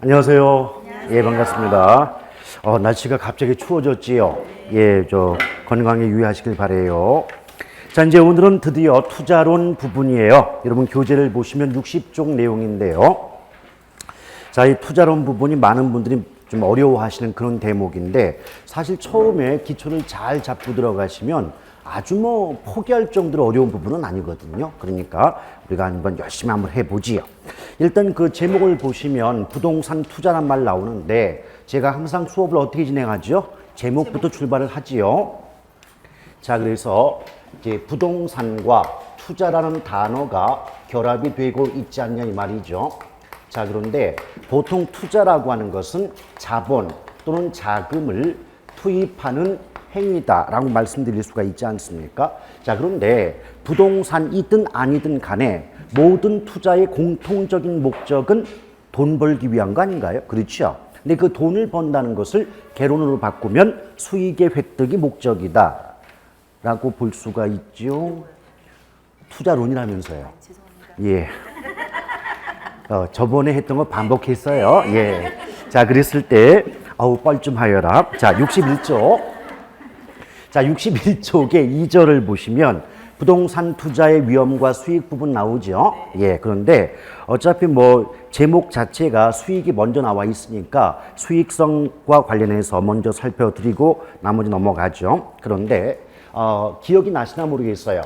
안녕하세요. 예, 반갑습니다. 날씨가 갑자기 추워졌지요. 예, 건강에 유의하시길 바래요. 자, 이제 오늘은 드디어 투자론 부분이에요. 여러분 교재를 보시면 60쪽 내용인데요. 자, 이 투자론 부분이 많은 분들이 좀 어려워하시는 그런 대목인데, 사실 처음에 기초를 잘 잡고 들어가시면 아주 포기할 정도로 어려운 부분은 아니거든요. 그러니까 우리가 한번 열심히 한번 해보지요. 일단 그 제목을 보시면 부동산 투자란 말 나오는데, 제가 항상 수업을 어떻게 진행하죠? 제목부터 출발을 하지요. 자, 그래서 이제 부동산과 투자라는 단어가 결합이 되고 있지 않냐 이 말이죠. 자, 그런데 보통 투자라고 하는 것은 자본 또는 자금을 투입하는 행위다라고 말씀드릴 수가 있지 않습니까? 자, 그런데 부동산이든 아니든 간에 모든 투자의 공통적인 목적은 돈 벌기 위한 거 아닌가요? 그렇죠? 근데 그 돈을 번다는 것을 개론으로 바꾸면 수익의 획득이 목적이다 라고 볼 수가 있죠. 투자론이라면서요. 예. 저번에 했던 거 반복했어요. 예. 자, 그랬을 때 뻘 좀 하여라. 자, 61조. 자, 61쪽의 2절을 보시면 부동산 투자의 위험과 수익 부분 나오죠. 예. 그런데 어차피 제목 자체가 수익이 먼저 나와 있으니까 수익성과 관련해서 먼저 살펴드리고 나머지 넘어가죠. 그런데 기억이 나시나 모르겠어요.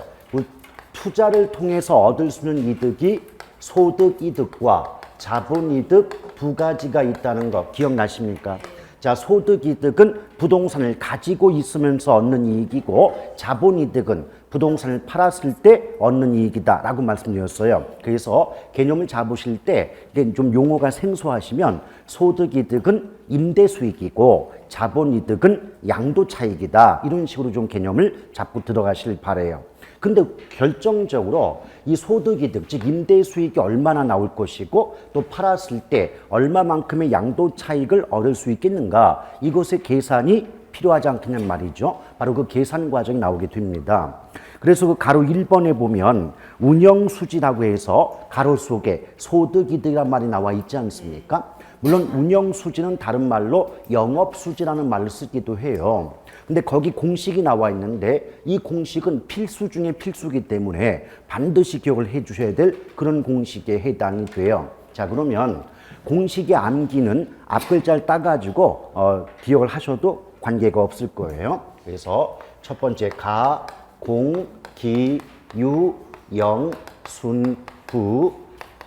투자를 통해서 얻을 수 있는 이득이 소득 이득과 자본 이득 두 가지가 있다는 거 기억나십니까? 자, 소득 이득은 부동산을 가지고 있으면서 얻는 이익이고, 자본 이득은 부동산을 팔았을 때 얻는 이익이다 라고 말씀드렸어요. 그래서 개념을 잡으실 때 이게 좀 용어가 생소하시면 소득 이득은 임대 수익이고 자본 이득은 양도 차익이다, 이런 식으로 좀 개념을 잡고 들어가실 바래요. 근데 결정적으로 이 소득이득, 즉 임대 수익이 얼마나 나올 것이고 또 팔았을 때 얼마만큼의 양도 차익을 얻을 수 있겠는가, 이것의 계산이 필요하지 않겠냐는 말이죠. 바로 그 계산 과정이 나오게 됩니다. 그래서 그 가로 1번에 보면 운영수지라고 해서 가로 속에 소득이득이란 말이 나와 있지 않습니까? 물론 운영수지는 다른 말로 영업수지라는 말을 쓰기도 해요. 근데 거기 공식이 나와 있는데 이 공식은 필수 중에 필수이기 때문에 반드시 기억을 해 주셔야 될 그런 공식에 해당이 돼요. 자, 그러면 공식의 암기는 앞 글자를 따가지고 기억을 하셔도 관계가 없을 거예요. 그래서 첫 번째 가, 공, 기, 유, 영, 순, 부,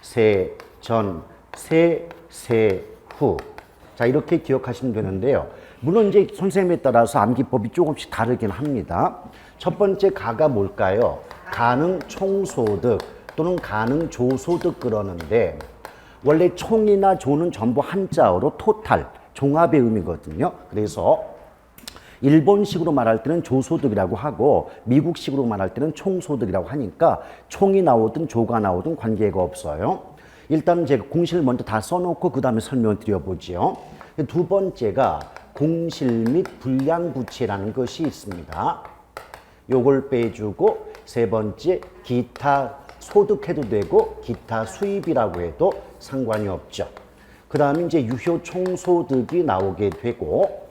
세, 전, 세, 후. 자, 이렇게 기억하시면 되는데요. 물론 이제 선생님에 따라서 암기법이 조금씩 다르긴 합니다. 첫 번째 가가 뭘까요? 가능 총소득 또는 가능 조소득 그러는데, 원래 총이나 조는 전부 한자어로 토탈, 종합의 의미거든요. 그래서 일본식으로 말할 때는 조소득이라고 하고 미국식으로 말할 때는 총소득이라고 하니까 총이 나오든 조가 나오든 관계가 없어요. 일단 제가 공식을 먼저 다 써놓고 그 다음에 설명을 드려보죠. 두 번째가 공실 및 불량부채라는 것이 있습니다. 요걸 빼주고, 세 번째 기타 소득해도 되고 기타 수입이라고 해도 상관이 없죠. 그 다음에 이제 유효총소득이 나오게 되고,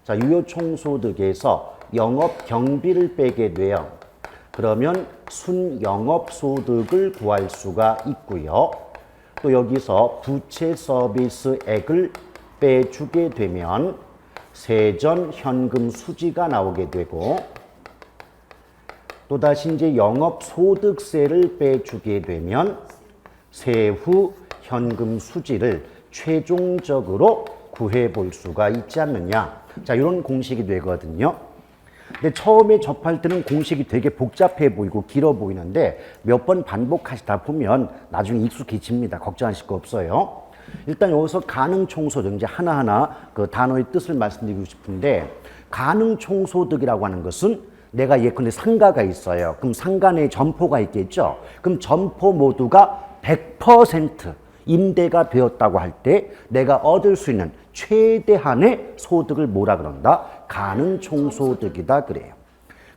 자, 유효총소득에서 영업 경비를 빼게 돼요. 그러면 순영업소득을 구할 수가 있고요. 또 여기서 부채 서비스액을 빼주게 되면 세전 현금 수지가 나오게 되고, 또다시 이제 영업소득세를 빼주게 되면 세후 현금 수지를 최종적으로 구해볼 수가 있지 않느냐. 자, 이런 공식이 되거든요. 근데 처음에 접할 때는 공식이 되게 복잡해 보이고 길어 보이는데 몇 번 반복하시다 보면 나중에 익숙해집니다. 걱정하실 거 없어요. 일단 여기서 가능총소득, 이제 하나하나 그 단어의 뜻을 말씀드리고 싶은데, 가능총소득이라고 하는 것은 내가 예컨대 상가가 있어요. 그럼 상가 내에 점포가 있겠죠. 그럼 점포 모두가 100% 임대가 되었다고 할 때 내가 얻을 수 있는 최대한의 소득을 뭐라 그런다? 가능총소득이다 그래요.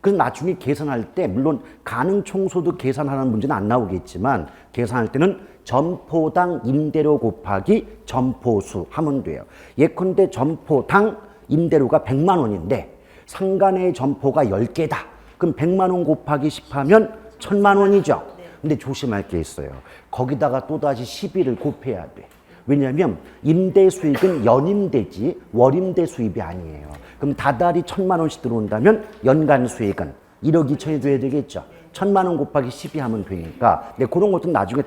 그래서 나중에 계산할 때 물론 가능총소득 계산하는 문제는 안 나오겠지만 계산할 때는 점포당 임대료 곱하기 점포수 하면 돼요. 예컨대 점포당 임대료가 100만 원인데 상가 내 점포가 10개다. 그럼 100만 원 곱하기 10 하면 1000만 원이죠. 근데 조심할 게 있어요. 거기다가 또다시 12를 곱해야 돼. 왜냐하면 임대 수익은 연임대지 월임대 수입이 아니에요. 그럼 다달이 1000만 원씩 들어온다면 연간 수익은 1억 2천이 돼야 되겠죠. 1000만 원 곱하기 12 하면 되니까. 근데 그런 것도 나중에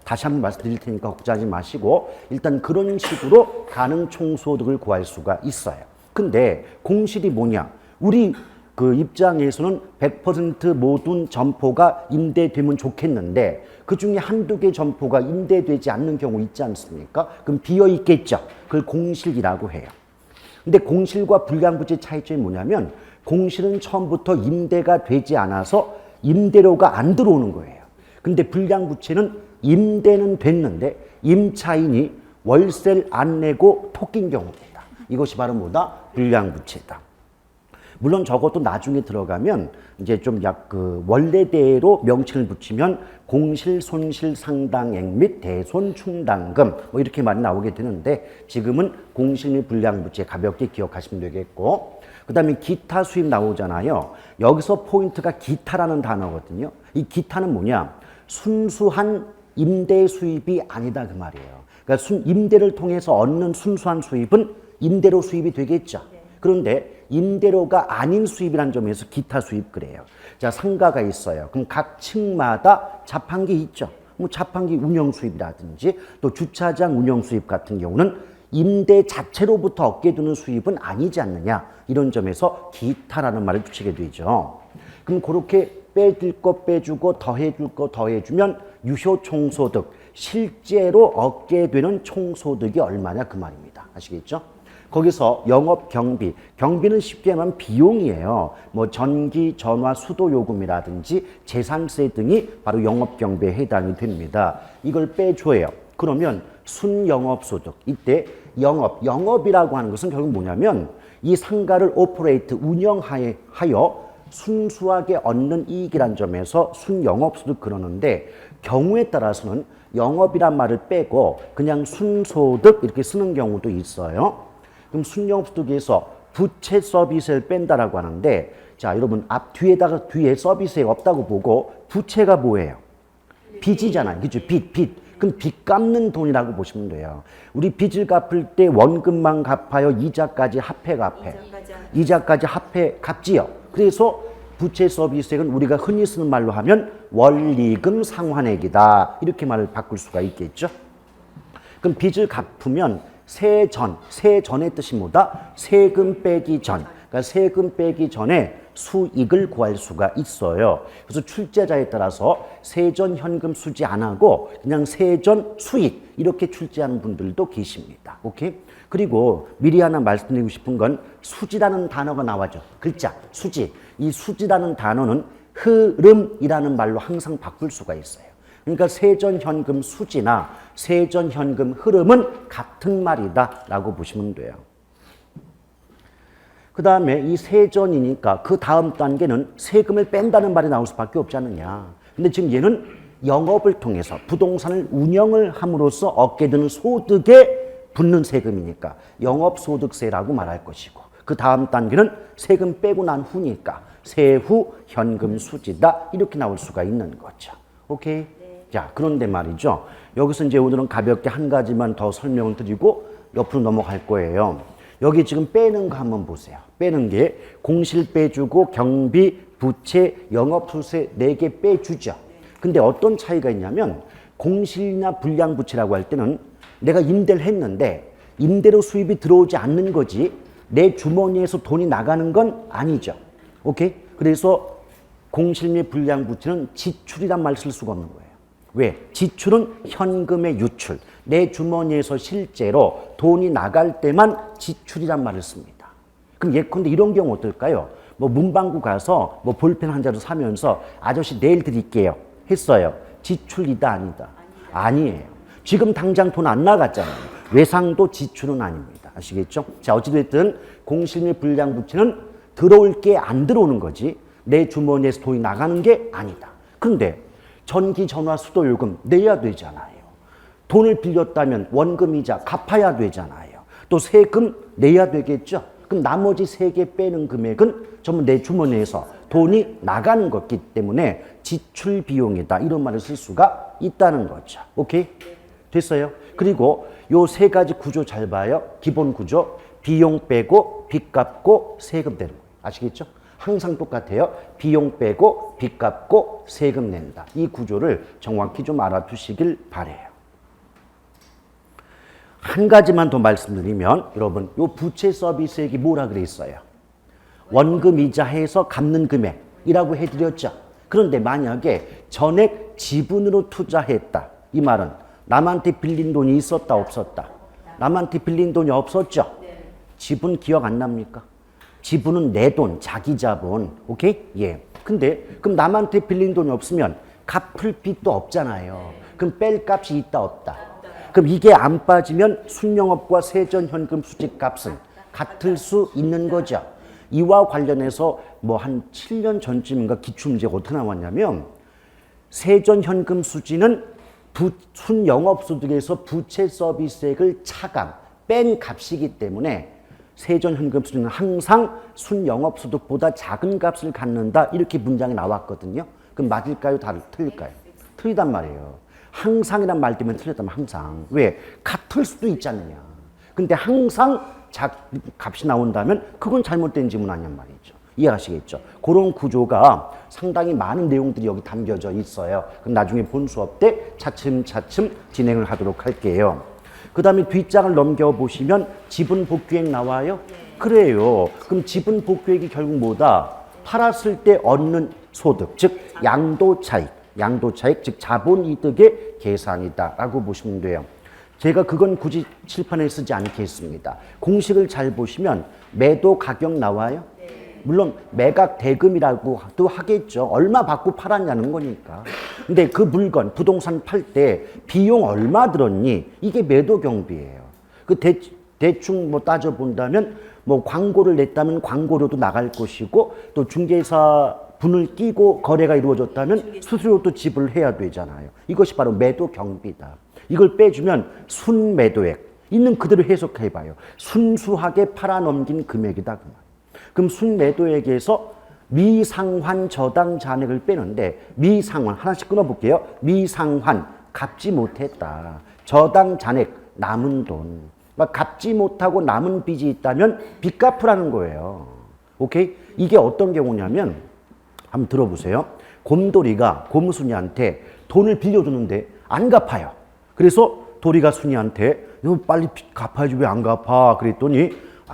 다시 한번 말씀드릴 테니까 걱정하지 마시고 일단 그런 식으로 가능 총소득을 구할 수가 있어요. 근데 공실이 뭐냐? 우리 그 입장에서는 100% 모든 점포가 임대되면 좋겠는데 그 중에 한두 개 점포가 임대되지 않는 경우 있지 않습니까? 그럼 비어 있겠죠. 그걸 공실이라고 해요. 근데 공실과 불량부채 차이점이 뭐냐면 공실은 처음부터 임대가 되지 않아서 임대료가 안 들어오는 거예요. 근데 불량부채는 임대는 됐는데 임차인이 월세를 안 내고 토낀 경우입니다. 이것이 바로 뭐다? 불량부채다. 물론 저것도 나중에 들어가면 이제 좀 원래대로 명칭을 붙이면 공실 손실 상당액 및 대손 충당금 뭐 이렇게 말이 나오게 되는데 지금은 공실 및 불량부채 가볍게 기억하시면 되겠고 그다음에 기타 수입 나오잖아요. 여기서 포인트가 기타라는 단어거든요. 이 기타는 뭐냐? 순수한 임대 수입이 아니다 그 말이에요. 그러니까 임대를 통해서 얻는 순수한 수입은 임대료 수입이 되겠죠. 그런데 임대료가 아닌 수입이라는 점에서 기타 수입 그래요. 자, 상가가 있어요. 그럼 각 층마다 자판기 있죠. 뭐 자판기 운영 수입이라든지 또 주차장 운영 수입 같은 경우는 임대 자체로부터 얻게 되는 수입은 아니지 않느냐. 이런 점에서 기타라는 말을 붙이게 되죠. 그럼 그렇게 빼줄 거 빼주고 더해줄 거 더해주면 유효 총소득, 실제로 얻게 되는 총소득이 얼마냐 그 말입니다. 아시겠죠? 거기서 영업 경비, 경비는 쉽게 말하면 비용이에요. 뭐 전기, 전화, 수도 요금이라든지 재산세 등이 바로 영업 경비에 해당이 됩니다. 이걸 빼줘요. 그러면 순영업소득, 이때 영업이라고 하는 것은 결국 뭐냐면 이 상가를 오퍼레이트, 운영하여 순수하게 얻는 이익이란 점에서 순영업소득 그러는데 경우에 따라서는 영업이란 말을 빼고 그냥 순소득 이렇게 쓰는 경우도 있어요. 그럼 순영업소득에서 부채 서비스를 뺀다라고 하는데 자 여러분 뒤에 서비스가 없다고 보고 부채가 뭐예요? 빚이잖아요. 그죠? 빚. 그럼 빚 갚는 돈이라고 보시면 돼요. 우리 빚을 갚을 때 원금만 갚아요? 이자까지 합해 갚아요? 이자까지 합해 갚지요. 그래서 부채 서비스액은 우리가 흔히 쓰는 말로 하면 원리금 상환액이다. 이렇게 말을 바꿀 수가 있겠죠. 그럼 빚을 갚으면 세전의 뜻이 뭐다? 세금 빼기 전. 그러니까 세금 빼기 전에 수익을 구할 수가 있어요. 그래서 출제자에 따라서 세전 현금 수지 안 하고 그냥 세전 수익 이렇게 출제하는 분들도 계십니다. 오케이? 그리고 미리 하나 말씀드리고 싶은 건 수지라는 단어가 나와죠. 글자, 수지. 이 수지라는 단어는 흐름이라는 말로 항상 바꿀 수가 있어요. 그러니까 세전현금 수지나 세전현금 흐름은 같은 말이다 라고 보시면 돼요. 그 다음에 이 세전이니까 그 다음 단계는 세금을 뺀다는 말이 나올 수밖에 없지 않느냐. 근데 지금 얘는 영업을 통해서 부동산을 운영을 함으로써 얻게 되는 소득에 붙는 세금이니까 영업소득세라고 말할 것이고 그 다음 단계는 세금 빼고 난 후니까 세후 현금 수지다 이렇게 나올 수가 있는 거죠. 오케이? 자, 그런데 말이죠. 여기서 이제 오늘은 가볍게 한 가지만 더 설명을 드리고 옆으로 넘어갈 거예요. 여기 지금 빼는 거 한번 보세요. 빼는 게 공실 빼주고 경비, 부채, 영업소득세 4개 빼주죠. 근데 어떤 차이가 있냐면 공실이나 불량부채라고 할 때는 내가 임대를 했는데 임대료 수입이 들어오지 않는 거지 내 주머니에서 돈이 나가는 건 아니죠. 오케이? 그래서 공실 및 불량부채는 지출이란 말 쓸 수가 없는 거예요. 왜? 지출은 현금의 유출. 내 주머니에서 실제로 돈이 나갈 때만 지출이란 말을 씁니다. 그럼 예컨대 이런 경우 어떨까요? 뭐 문방구 가서 뭐 볼펜 한 자루 사면서 아저씨 내일 드릴게요 했어요. 지출이다 아니다? 아니에요. 지금 당장 돈 안 나갔잖아요. 외상도 지출은 아닙니다. 아시겠죠? 자, 어찌됐든 공실 및 불량부채는 들어올 게 안 들어오는 거지 내 주머니에서 돈이 나가는 게 아니다. 그런데 전기, 전화, 수도, 요금 내야 되잖아요. 돈을 빌렸다면 원금이자 갚아야 되잖아요. 또 세금 내야 되겠죠. 그럼 나머지 3개 빼는 금액은 전부 내 주머니에서 돈이 나가는 거기 때문에 지출 비용이다. 이런 말을 쓸 수가 있다는 거죠. 오케이? 됐어요? 그리고 요 3가지 구조 잘 봐요. 기본 구조. 비용 빼고 빚 갚고 세금 내는 거예요. 아시겠죠? 항상 똑같아요. 비용 빼고 빚 갚고 세금 낸다. 이 구조를 정확히 좀 알아두시길 바래요. 한 가지만 더 말씀드리면 여러분 요 부채 서비스액이 뭐라 그랬어요? 원금 이자 해서 갚는 금액이라고 해드렸죠. 그런데 만약에 전액 지분으로 투자했다. 이 말은 남한테 빌린 돈이 있었다 없었다? 남한테 빌린 돈이 없었죠. 지분 기억 안 납니까? 지분은 내 돈, 자기 자본. 오케이? 예. 근데 그럼 남한테 빌린 돈이 없으면 갚을 빚도 없잖아요. 그럼 뺄 값이 있다 없다? 그럼 이게 안 빠지면 순영업과 세전현금 수집값은 같을 수 있는 거죠. 이와 관련해서 뭐 한 7년 전쯤인가 기출문제가 어떻게 나왔냐면 세전현금 수지는 순영업소득에서 부채 서비스액을 차감, 뺀 값이기 때문에 세전현금 수지는 항상 순영업소득보다 작은 값을 갖는다. 이렇게 문장이 나왔거든요. 그럼 맞을까요? 틀릴까요? 틀리단 말이에요. 항상이란 말 때문에 틀렸다면 항상. 왜? 같을 수도 있지 않느냐. 근데 항상 값이 나온다면 그건 잘못된 지문 아니란 말이죠. 이해하시겠죠? 그런 구조가 상당히 많은 내용들이 여기 담겨져 있어요. 그럼 나중에 본 수업 때 차츰차츰 진행을 하도록 할게요. 그 다음에 뒷장을 넘겨보시면 지분 복귀액 나와요? 그래요. 그럼 지분 복귀액이 결국 뭐다? 팔았을 때 얻는 소득, 즉 양도차익, 즉 자본이득의 계산이다 라고 보시면 돼요. 제가 그건 굳이 칠판에 쓰지 않겠습니다. 공식을 잘 보시면 매도 가격 나와요? 물론 매각 대금이라고도 하겠죠. 얼마 받고 팔았냐는 거니까. 근데 그 물건, 부동산 팔 때 비용 얼마 들었니? 이게 매도 경비예요. 그 대충 뭐 따져본다면 뭐 광고를 냈다면 광고료도 나갈 것이고 또 중개사 분을 끼고 거래가 이루어졌다면 수수료도 지불해야 되잖아요. 이것이 바로 매도 경비다. 이걸 빼주면 순매도액. 있는 그대로 해석해봐요. 순수하게 팔아넘긴 금액이다. 그 말. 그럼 순매도액에서 미상환 저당 잔액을 빼는데 미상환 하나씩 끊어볼게요. 미상환 갚지 못했다. 저당 잔액 남은 돈. 그러니까 갚지 못하고 남은 빚이 있다면 빚 갚으라는 거예요. 오케이? 이게 어떤 경우냐면 한번 들어보세요. 곰돌이가 곰순이한테 돈을 빌려주는데 안 갚아요. 그래서 도리가 순이한테 너 빨리 빚 갚아야지 왜 안 갚아? 그랬더니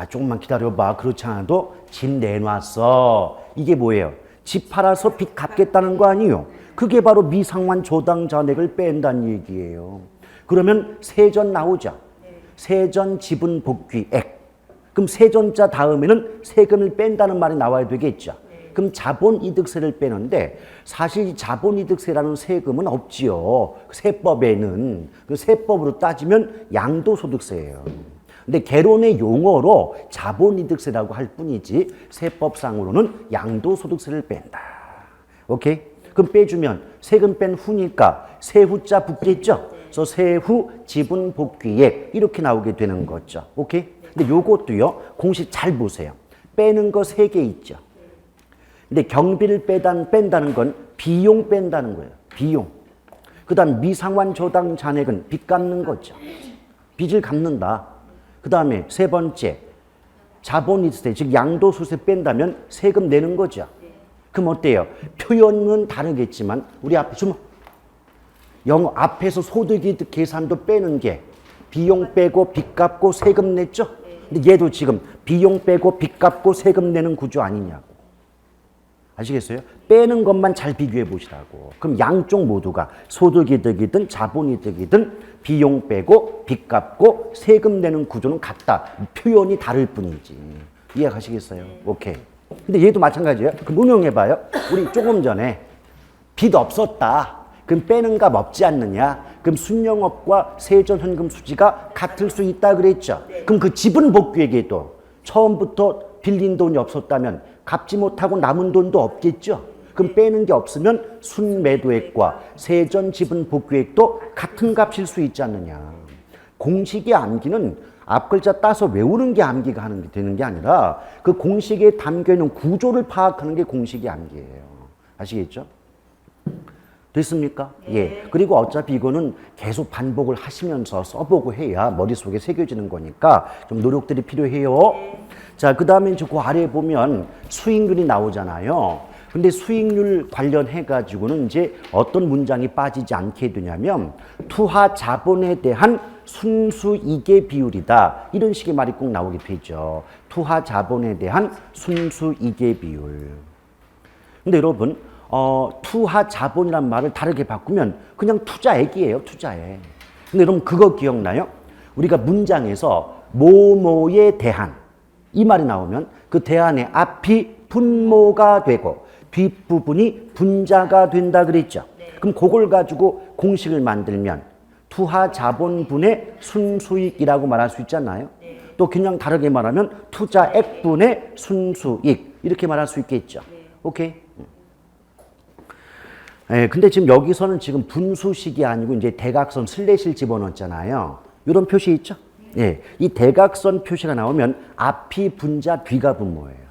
조금만 기다려봐. 그렇지 않아도 집 내놨어. 이게 뭐예요? 집 팔아서 빚 갚겠다는 거 아니에요? 그게 바로 미상환 저당 잔액을 뺀다는 얘기예요. 그러면 세전 나오죠? 세전 지분 복귀액. 그럼 세전자 다음에는 세금을 뺀다는 말이 나와야 되겠죠? 그럼 자본이득세를 빼는데 사실 자본이득세라는 세금은 없지요. 세법에는. 그 세법으로 따지면 양도소득세예요. 근데 개론의 용어로 자본이득세라고 할 뿐이지 세법상으로는 양도소득세를 뺀다. 오케이? 그럼 빼주면 세금 뺀 후니까 세후자 붙겠죠? 그래서 세후 지분 복귀액 이렇게 나오게 되는 거죠. 오케이? 근데 요것도요. 공식 잘 보세요. 빼는 거 3개 있죠. 근데 경비를 뺀다는 건 비용 뺀다는 거예요. 비용. 그 다음 미상환 저당 잔액은 빚 갚는 거죠. 빚을 갚는다. 그 다음에 3번째 자본이득세 즉 양도소득세 뺀다면 세금 내는 거죠. 그럼 어때요? 표현은 다르겠지만 우리 앞에 좀 영어 앞에서 소득이득 계산도 빼는 게 비용 빼고 빚 갚고 세금 냈죠? 근데 얘도 지금 비용 빼고 빚 갚고 세금 내는 구조 아니냐고. 아시겠어요? 빼는 것만 잘 비교해 보시라고. 그럼 양쪽 모두가 소득이득이든 자본이득이든 비용 빼고 빚 갚고 세금 내는 구조는 같다. 표현이 다를 뿐이지. 이해가시겠어요? 오케이. 근데 얘도 마찬가지예요. 그럼 응용해봐요. 우리 조금 전에 빚 없었다. 그럼 빼는 값 없지 않느냐? 그럼 순영업과 세전현금 수지가 같을 수 있다 그랬죠? 그럼 그 지분 복귀액에도 처음부터 빌린 돈이 없었다면 갚지 못하고 남은 돈도 없겠죠? 그럼 빼는 게 없으면 순매도액과 세전 지분 복귀액도 같은 값일 수 있지 않느냐. 공식의 암기는 앞글자 따서 외우는 게 암기가 하는 게 되는 게 아니라 그 공식에 담겨있는 구조를 파악하는 게 공식의 암기예요. 아시겠죠? 됐습니까? 예. 그리고 어차피 이거는 계속 반복을 하시면서 써보고 해야 머릿속에 새겨지는 거니까 좀 노력들이 필요해요. 자, 그 다음에 이제 그 아래에 보면 수익률이 나오잖아요. 근데 수익률 관련해가지고는 이제 어떤 문장이 빠지지 않게 되냐면 투하 자본에 대한 순수이계 비율이다. 이런 식의 말이 꼭 나오게 되죠. 투하 자본에 대한 순수이계 비율. 근데 여러분, 투하 자본이란 말을 다르게 바꾸면 그냥 투자액이에요, 투자액. 근데 여러분 그거 기억나요? 우리가 문장에서 뭐뭐에 대한 이 말이 나오면 그 대안의 앞이 분모가 되고 뒷부분이 분자가 된다 그랬죠. 그럼 그걸 가지고 공식을 만들면 투하 자본분의 순수익이라고 말할 수 있잖아요. 또 그냥 다르게 말하면 투자액분의 순수익 이렇게 말할 수 있겠죠. 오케이? 예, 근데 지금 여기서는 지금 분수식이 아니고 이제 대각선 슬래시를 집어넣었잖아요. 이런 표시 있죠? 예, 이 대각선 표시가 나오면 앞이 분자, 뒤가 분모예요.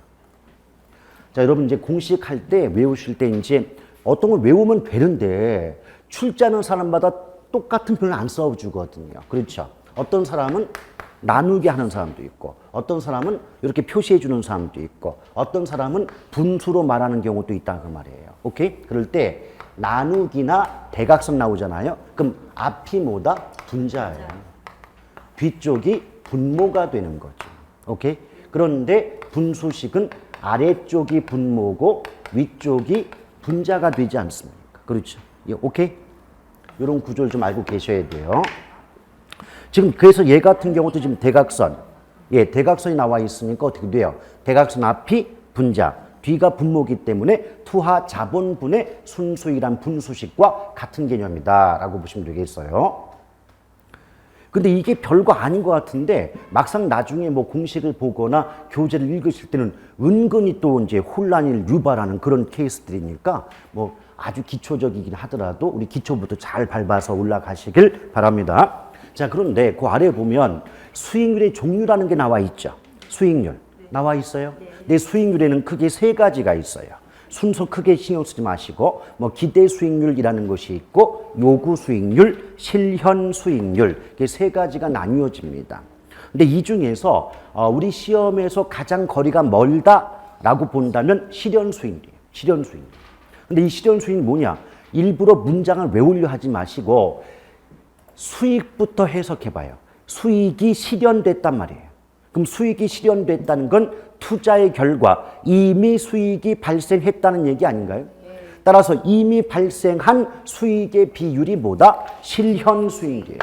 자, 여러분 이제 공식 할 때 외우실 때 이제 어떤 걸 외우면 되는데 출제하는 사람마다 똑같은 표현을 안 써주거든요. 그렇죠? 어떤 사람은 나누게 하는 사람도 있고 어떤 사람은 이렇게 표시해 주는 사람도 있고 어떤 사람은 분수로 말하는 경우도 있다 그 말이에요. 오케이? 그럴 때 나누기나 대각선 나오잖아요. 그럼 앞이 뭐다? 분자예요. 뒤쪽이 분모가 되는 거죠. 오케이? 그런데 분수식은 아래쪽이 분모고 위쪽이 분자가 되지 않습니까? 그렇죠? 오케이? 이런 구조를 좀 알고 계셔야 돼요. 지금 그래서 얘 같은 경우도 지금 대각선, 예, 대각선이 나와 있으니까 어떻게 돼요? 대각선 앞이 분자, 뒤가 분모이기 때문에 투하 자본분의 순수익이란 분수식과 같은 개념이다라고 보시면 되겠어요. 근데 이게 별거 아닌 것 같은데 막상 나중에 뭐 공식을 보거나 교재를 읽으실 때는 은근히 또 이제 혼란을 유발하는 그런 케이스들이니까 뭐 아주 기초적이긴 하더라도 우리 기초부터 잘 밟아서 올라가시길 바랍니다. 자, 그런데 그 아래 보면 수익률의 종류라는 게 나와 있죠. 수익률 나와 있어요. 근데 수익률에는 크게 세 가지가 있어요. 순서 크게 신경 쓰지 마시고 뭐 기대 수익률이라는 것이 있고 요구 수익률, 실현 수익률 이게 세 가지가 나뉘어집니다. 근데 이 중에서 우리 시험에서 가장 거리가 멀다라고 본다면 실현 수익률이에요. 실현 수익률. 근데 이 실현 수익이 뭐냐? 일부러 문장을 외우려 하지 마시고 수익부터 해석해봐요. 수익이 실현됐단 말이에요. 그럼 수익이 실현됐다는 건 투자의 결과 이미 수익이 발생했다는 얘기 아닌가요? 따라서 이미 발생한 수익의 비율이 뭐다? 실현 수익이에요.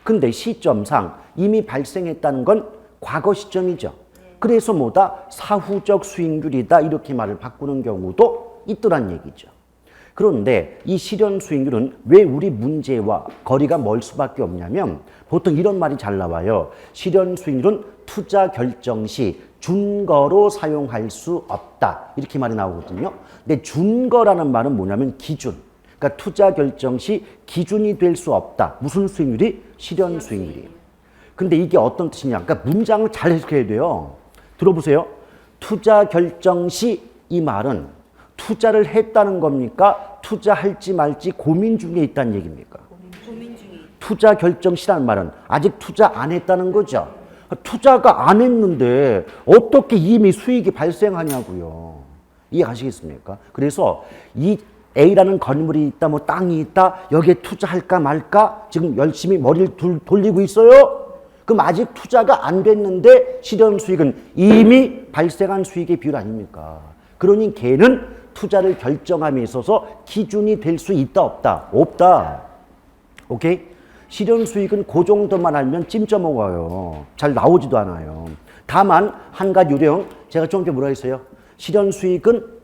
근데 시점상 이미 발생했다는 건 과거 시점이죠. 그래서 뭐다? 사후적 수익률이다 이렇게 말을 바꾸는 경우도 있더란 얘기죠. 그런데 이 실현 수익률은 왜 우리 문제와 거리가 멀 수밖에 없냐면 보통 이런 말이 잘 나와요. 실현 수익률은 투자 결정 시 준거로 사용할 수 없다. 이렇게 말이 나오거든요. 근데 준거라는 말은 뭐냐면 기준. 그러니까 투자 결정 시 기준이 될 수 없다. 무슨 수익률이? 실현 수익률이에요. 근데 이게 어떤 뜻이냐? 그러니까 문장을 잘 해석해야 돼요. 들어보세요. 투자 결정 시 이 말은 투자를 했다는 겁니까? 투자할지 말지 고민 중에 있다는 얘기입니까? 고민 중에. 투자 결정 시라는 말은 아직 투자 안 했다는 거죠. 투자가 안 했는데 어떻게 이미 수익이 발생하냐고요. 이해하시겠습니까? 그래서 이 A라는 건물이 있다, 뭐 땅이 있다, 여기에 투자할까 말까 지금 열심히 머리를 돌리고 있어요. 그럼 아직 투자가 안 됐는데 실현 수익은 이미 발생한 수익의 비율 아닙니까? 그러니 걔는 투자를 결정함에 있어서 기준이 될 수 있다, 없다? 없다. 오케이? 실현 수익은 그 정도만 알면 찜쪄 먹어요. 잘 나오지도 않아요. 다만 한 가지 요령, 제가 좀 전에 뭐라 했어요? 실현 수익은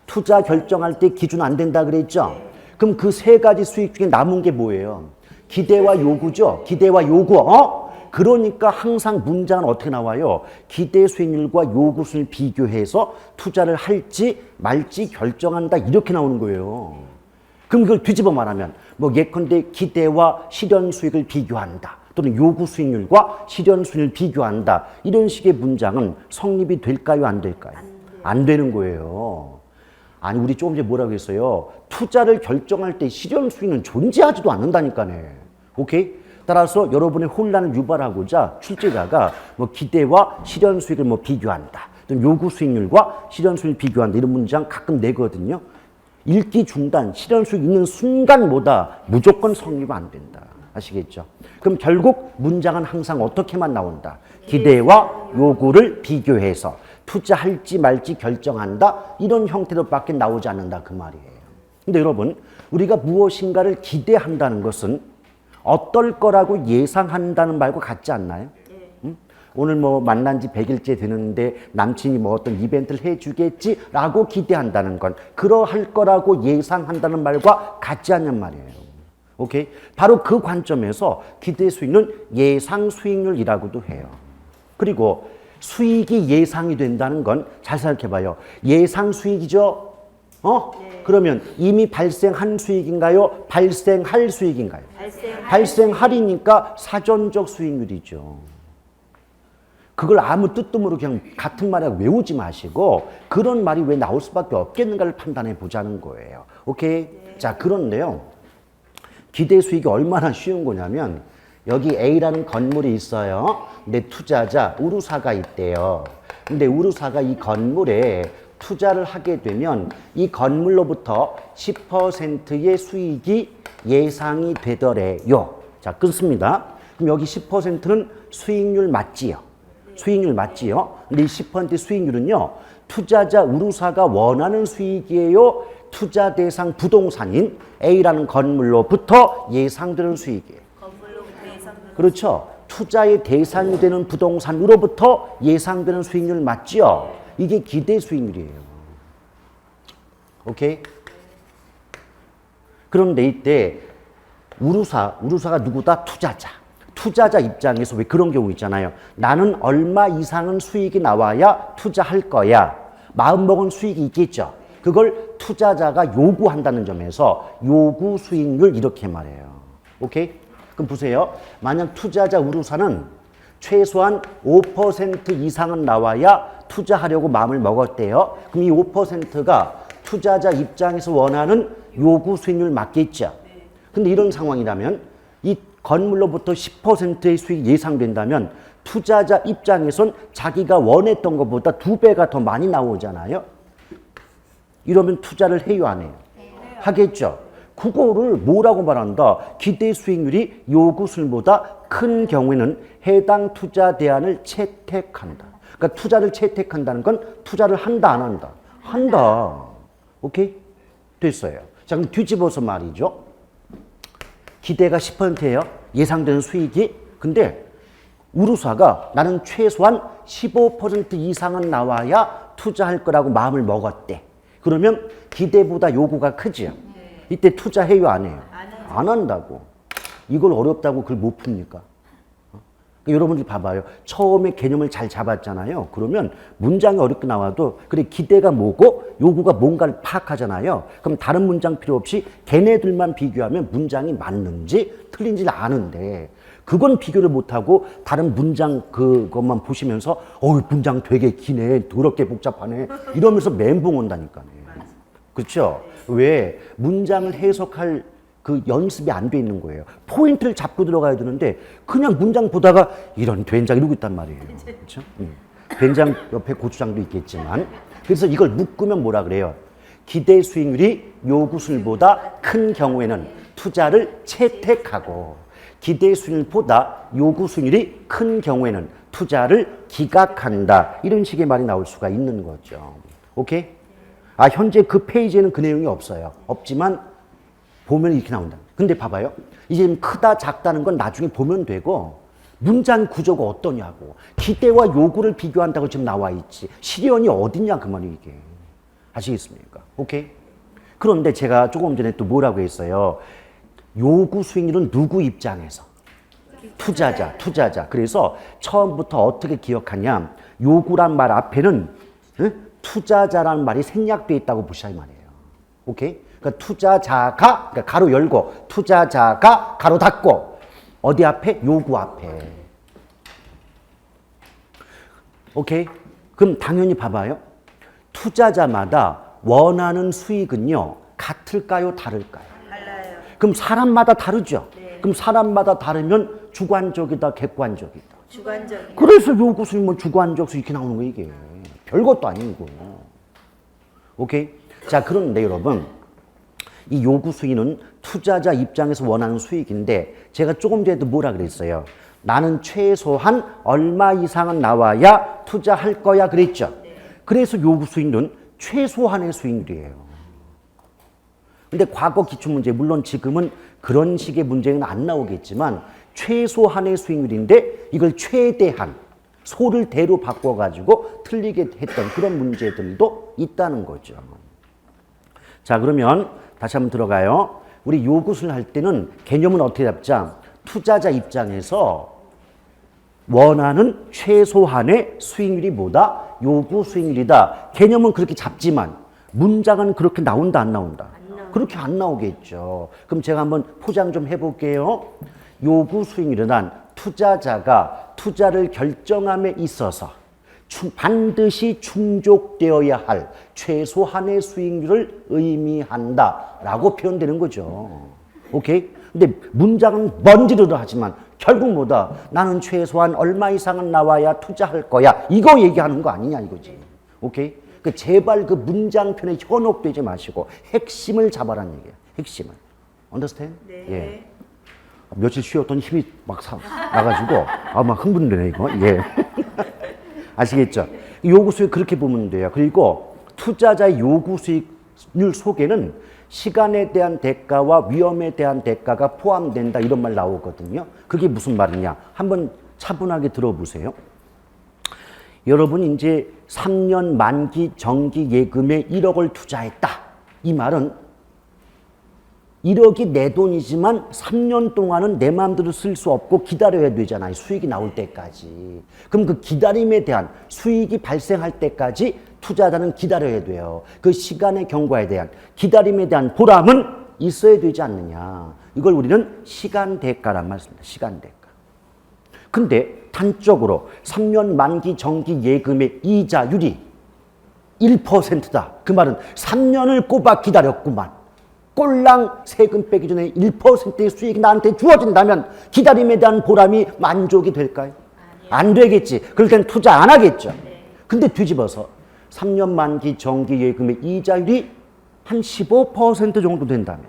투자 결정할 때 기준 안 된다 그랬죠? 그럼 그 세 가지 수익 중에 남은 게 뭐예요? 기대와 요구죠? 기대와 요구. 그러니까 항상 문장은 어떻게 나와요? 기대 수익률과 요구 수익률 비교해서 투자를 할지 말지 결정한다 이렇게 나오는 거예요. 그럼 이걸 뒤집어 말하면 뭐 예컨대 기대와 실현 수익을 비교한다. 또는 요구 수익률과 실현 수익률을 비교한다. 이런 식의 문장은 성립이 될까요? 안 될까요? 안 되는 거예요. 아니 우리 조금 전에 뭐라고 했어요? 투자를 결정할 때 실현 수익은 존재하지도 않는다니까네. 오케이? 따라서 여러분의 혼란을 유발하고자 출제자가 뭐 기대와 실현 수익을 뭐 비교한다. 또는 요구 수익률과 실현 수익을 비교한다. 이런 문장 가끔 내거든요. 읽기 중단, 실현 수익 있는 순간 뭐다? 무조건 성립 안 된다. 아시겠죠? 그럼 결국 문장은 항상 어떻게만 나온다? 기대와 요구를 비교해서 투자할지 말지 결정한다. 이런 형태로밖에 나오지 않는다. 그 말이에요. 근데 여러분, 우리가 무엇인가를 기대한다는 것은 어떨 거라고 예상한다는 말과 같지 않나요? 응? 오늘 뭐 만난 지 100일째 되는데 남친이 뭐 어떤 이벤트를 해주겠지라고 기대한다는 건 그러할 거라고 예상한다는 말과 같지 않는 말이에요. 오케이? 바로 그 관점에서 기대 수익률은 예상 수익률이라고도 해요. 그리고 수익이 예상이 된다는 건 잘 생각해 봐요. 예상 수익이죠? 네. 그러면 이미 발생한 수익인가요? 발생할 수익인가요? 발생할이니까 사전적 수익률이죠. 그걸 아무 뜻도 모르고 그냥 같은 말에 외우지 마시고 그런 말이 왜 나올 수밖에 없겠는가를 판단해 보자는 거예요. 오케이? 네. 자, 그런데요. 기대 수익이 얼마나 쉬운 거냐면 여기 A라는 건물이 있어요. 근데 투자자 우루사가 있대요. 근데 우루사가 이 건물에 투자를 하게 되면 이 건물로부터 10%의 수익이 예상이 되더래요. 자, 끊습니다. 그럼 여기 10%는 수익률 맞지요? 수익률 맞지요? 근데 이 10% 수익률은요, 투자자 우루사가 원하는 수익이에요? 투자 대상 부동산인 A라는 건물로부터 예상되는 수익이에요. 그렇죠. 투자의 대상이 되는 부동산으로부터 예상되는 수익률 맞죠? 이게 기대 수익률이에요. 오케이? 그런데 이때 우루사가 누구다? 투자자. 투자자 입장에서 왜 그런 경우 있잖아요. 나는 얼마 이상은 수익이 나와야 투자할 거야. 마음먹은 수익이 있겠죠. 그걸 투자자가 요구한다는 점에서 요구 수익률 이렇게 말해요. 오케이? 그럼 보세요. 만약 투자자 우루사는 최소한 5% 이상은 나와야 투자하려고 마음을 먹었대요. 그럼 이 5%가 투자자 입장에서 원하는 요구 수익률 맞겠죠. 근데 이런 상황이라면 이 건물로부터 10%의 수익이 예상된다면 투자자 입장에선 자기가 원했던 것보다 2배가 더 많이 나오잖아요. 이러면 투자를 해요, 안 해요? 하겠죠. 그거를 뭐라고 말한다? 기대 수익률이 요구 수익률보다 큰 경우에는 해당 투자 대안을 채택한다. 그러니까 투자를 채택한다는 건 투자를 한다, 안 한다? 한다. 오케이? 됐어요. 자, 그럼 뒤집어서 말이죠. 기대가 10%예요. 예상되는 수익이. 근데 우루사가 나는 최소한 15% 이상은 나와야 투자할 거라고 마음을 먹었대. 그러면 기대보다 요구가 크지요. 이때 투자해요, 안 해요? 안 한다고. 이걸 어렵다고 그걸 못 풉니까? 여러분들이 봐봐요. 처음에 개념을 잘 잡았잖아요. 그러면 문장이 어렵게 나와도 그래 기대가 뭐고 요구가 뭔가를 파악하잖아요. 그럼 다른 문장 필요 없이 걔네들만 비교하면 문장이 맞는지 틀린지를 아는데 그건 비교를 못하고 다른 문장 그것만 보시면서 문장 되게 기네, 더럽게 복잡하네 이러면서 멘붕 온다니까요. 그렇죠? 왜? 문장을 해석할 그 연습이 안 돼 있는 거예요. 포인트를 잡고 들어가야 되는데 그냥 문장 보다가 이런 된장 이러고 있단 말이에요. 그렇죠? 된장 옆에 고추장도 있겠지만 그래서 이걸 묶으면 뭐라 그래요? 기대 수익률이 요구 수익률보다 큰 경우에는 투자를 채택하고 기대 수익률보다 요구 수익률이 큰 경우에는 투자를 기각한다. 이런 식의 말이 나올 수가 있는 거죠. 오케이? 현재 그 페이지에는 그 내용이 없어요. 없지만 보면 이렇게 나온다. 근데 봐봐요. 이제 크다 작다는 건 나중에 보면 되고 문장 구조가 어떠냐고. 기대와 요구를 비교한다고 지금 나와 있지. 실현이 어딨냐 그 말이 이게. 아시겠습니까? 오케이? 그런데 제가 조금 전에 또 뭐라고 했어요. 요구 수익률은 누구 입장에서? 투자자. 그래서 처음부터 어떻게 기억하냐? 요구란 말 앞에는 투자자라는 말이 생략되어 있다고 보시자 이 말이에요. 오케이? 그러니까 투자자가 그러니까 가로 열고 투자자가 가로 닫고 어디 앞에? 요구 앞에. 오케이? 그럼 당연히 봐봐요. 투자자마다 원하는 수익은요. 같을까요? 다를까요? 달라요. 그럼 사람마다 다르죠? 네. 그럼 사람마다 다르면 주관적이다, 객관적이다. 주관적인. 그래서 요구 수익, 뭐 주관적 수익 이렇게 나오는 거 이게. 별것도 아니고. 오케이? 자, 그런데 여러분, 이 요구 수익은 투자자 입장에서 원하는 수익인데 제가 조금 전에도 뭐라 그랬어요? 나는 최소한 얼마 이상은 나와야 투자할 거야 그랬죠? 그래서 요구 수익률은 최소한의 수익률이에요. 근데 과거 기출문제, 물론 지금은 그런 식의 문제는 안 나오겠지만 최소한의 수익률인데 이걸 최대한, 소를 대로 바꿔가지고 틀리게 했던 그런 문제들도 있다는 거죠. 자, 그러면 다시 한번 들어가요. 우리 요구를 할 때는 개념은 어떻게 잡자? 투자자 입장에서 원하는 최소한의 수익률이 뭐다? 요구 수익률이다. 개념은 그렇게 잡지만 문장은 그렇게 나온다 안 나온다? 그렇게 안 나오겠죠. 그럼 제가 한번 포장 좀 해볼게요. 요구 수익률은 투자자가 투자를 결정함에 있어서 반드시 충족되어야 할 최소한의 수익률을 의미한다라고 표현되는 거죠. 오케이? 근데 문장은 번지르르 하지만 결국 뭐다? 나는 최소한 얼마 이상은 나와야 투자할 거야. 이거 얘기하는 거 아니냐 이거지. 오케이? 그 제발 그 문장편에 현혹되지 마시고 핵심을 잡아라는 얘기야. 핵심을. Understand? 네. 예. 며칠 쉬었더니 힘이 막 나가지고 막 흥분되네 이거. 예. 아시겠죠? 요구 수익 그렇게 보면 돼요. 그리고 투자자의 요구 수익률 속에는 시간에 대한 대가와 위험에 대한 대가가 포함된다 이런 말 나오거든요. 그게 무슨 말이냐? 한번 차분하게 들어보세요. 여러분 이제 3년 만기 정기 예금에 1억을 투자했다. 이 말은 1억이 내 돈이지만 3년 동안은 내 마음대로 쓸 수 없고 기다려야 되잖아요. 수익이 나올 때까지. 그럼 그 기다림에 대한 수익이 발생할 때까지 투자자는 기다려야 돼요. 그 시간의 경과에 대한 기다림에 대한 보람은 있어야 되지 않느냐. 이걸 우리는 시간 대가란 말씀입니다. 시간 대가. 근데 단적으로 3년 만기 정기 예금의 이자율이 1%다. 그 말은 3년을 꼬박 기다렸구만. 꼴랑 세금 빼기 전에 1%의 수익이 나한테 주어진다면 기다림에 대한 보람이 만족이 될까요? 안 되겠지. 그럴 땐 투자 안 하겠죠. 근데 뒤집어서 3년 만기 정기 예금의 이자율이 한 15% 정도 된다면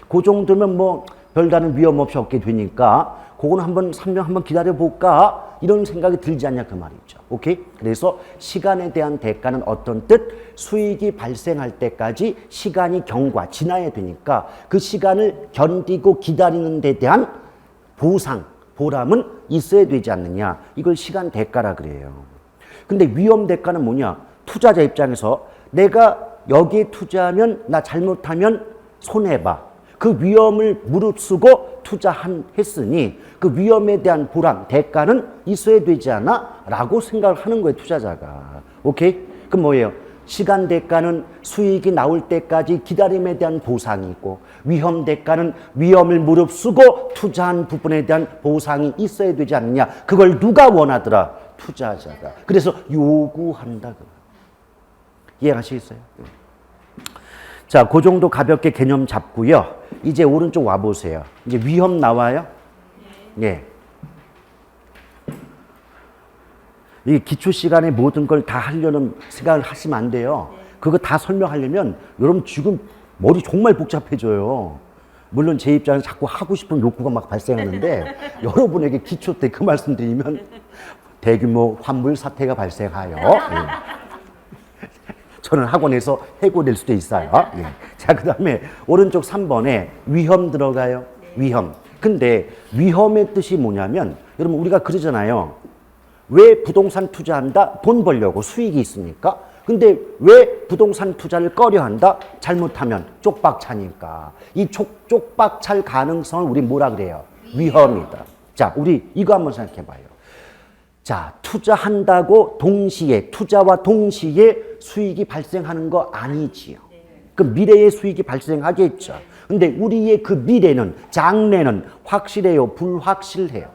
그 정도면 뭐 별다른 위험 없이 얻게 되니까 그거는 한번 3년 한번 기다려볼까 이런 생각이 들지 않냐 그 말이죠. 오케이? 그래서 시간에 대한 대가는 어떤 뜻? 수익이 발생할 때까지 시간이 경과 지나야 되니까 그 시간을 견디고 기다리는 데 대한 보상, 보람은 있어야 되지 않느냐. 이걸 시간 대가라 그래요. 근데 위험 대가는 뭐냐? 투자자 입장에서 내가 여기에 투자하면 나 잘못하면 손해봐. 그 위험을 무릅쓰고 투자했으니 그 위험에 대한 보람, 대가는 있어야 되지 않아? 라고 생각을 하는 거예요, 투자자가. 오케이? 그럼 뭐예요? 시간 대가는 수익이 나올 때까지 기다림에 대한 보상이 있고 위험 대가는 위험을 무릅쓰고 투자한 부분에 대한 보상이 있어야 되지 않느냐. 그걸 누가 원하더라? 투자자가. 그래서 요구한다. 이해하시겠어요? 자, 그 정도 가볍게 개념 잡고요. 이제 오른쪽 와보세요. 이제 위험 나와요? 예. 이 기초 시간에 모든 걸 다 하려는 생각을 하시면 안 돼요. 그거 다 설명하려면 여러분 지금 머리 정말 복잡해져요. 물론 제 입장에서 자꾸 하고 싶은 욕구가 막 발생하는데 여러분에게 기초 때 그 말씀 드리면 대규모 환불 사태가 발생하여 저는 학원에서 해고될 수도 있어요. 예. 자, 그 다음에 오른쪽 3번에 위험 들어가요. 위험. 근데 위험의 뜻이 뭐냐면 여러분 우리가 그러잖아요. 왜 부동산 투자한다? 돈 벌려고 수익이 있으니까. 근데 왜 부동산 투자를 꺼려한다? 잘못하면 쪽박차니까. 이 쪽박찰 가능성을 우리 뭐라 그래요? 위험이다. 자, 우리 이거 한번 생각해 봐요. 자, 투자한다고 동시에, 투자와 동시에 수익이 발생하는 거 아니지요. 그 미래의 수익이 발생하겠죠. 근데 우리의 그 미래는, 장래는 확실해요? 불확실해요?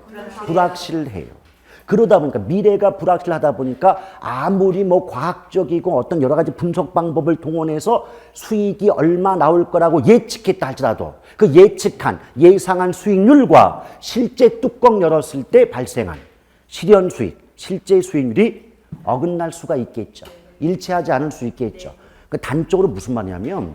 불확실해요. 그러다 보니까 미래가 불확실하다 보니까 아무리 뭐 과학적이고 어떤 여러 가지 분석 방법을 동원해서 수익이 얼마 나올 거라고 예측했다 할지라도 그 예측한, 예상한 수익률과 실제 뚜껑 열었을 때 발생한 실현 수익, 실제 수익률이 어긋날 수가 있겠죠. 일치하지 않을 수 있겠죠. 그 단적으로 무슨 말이냐면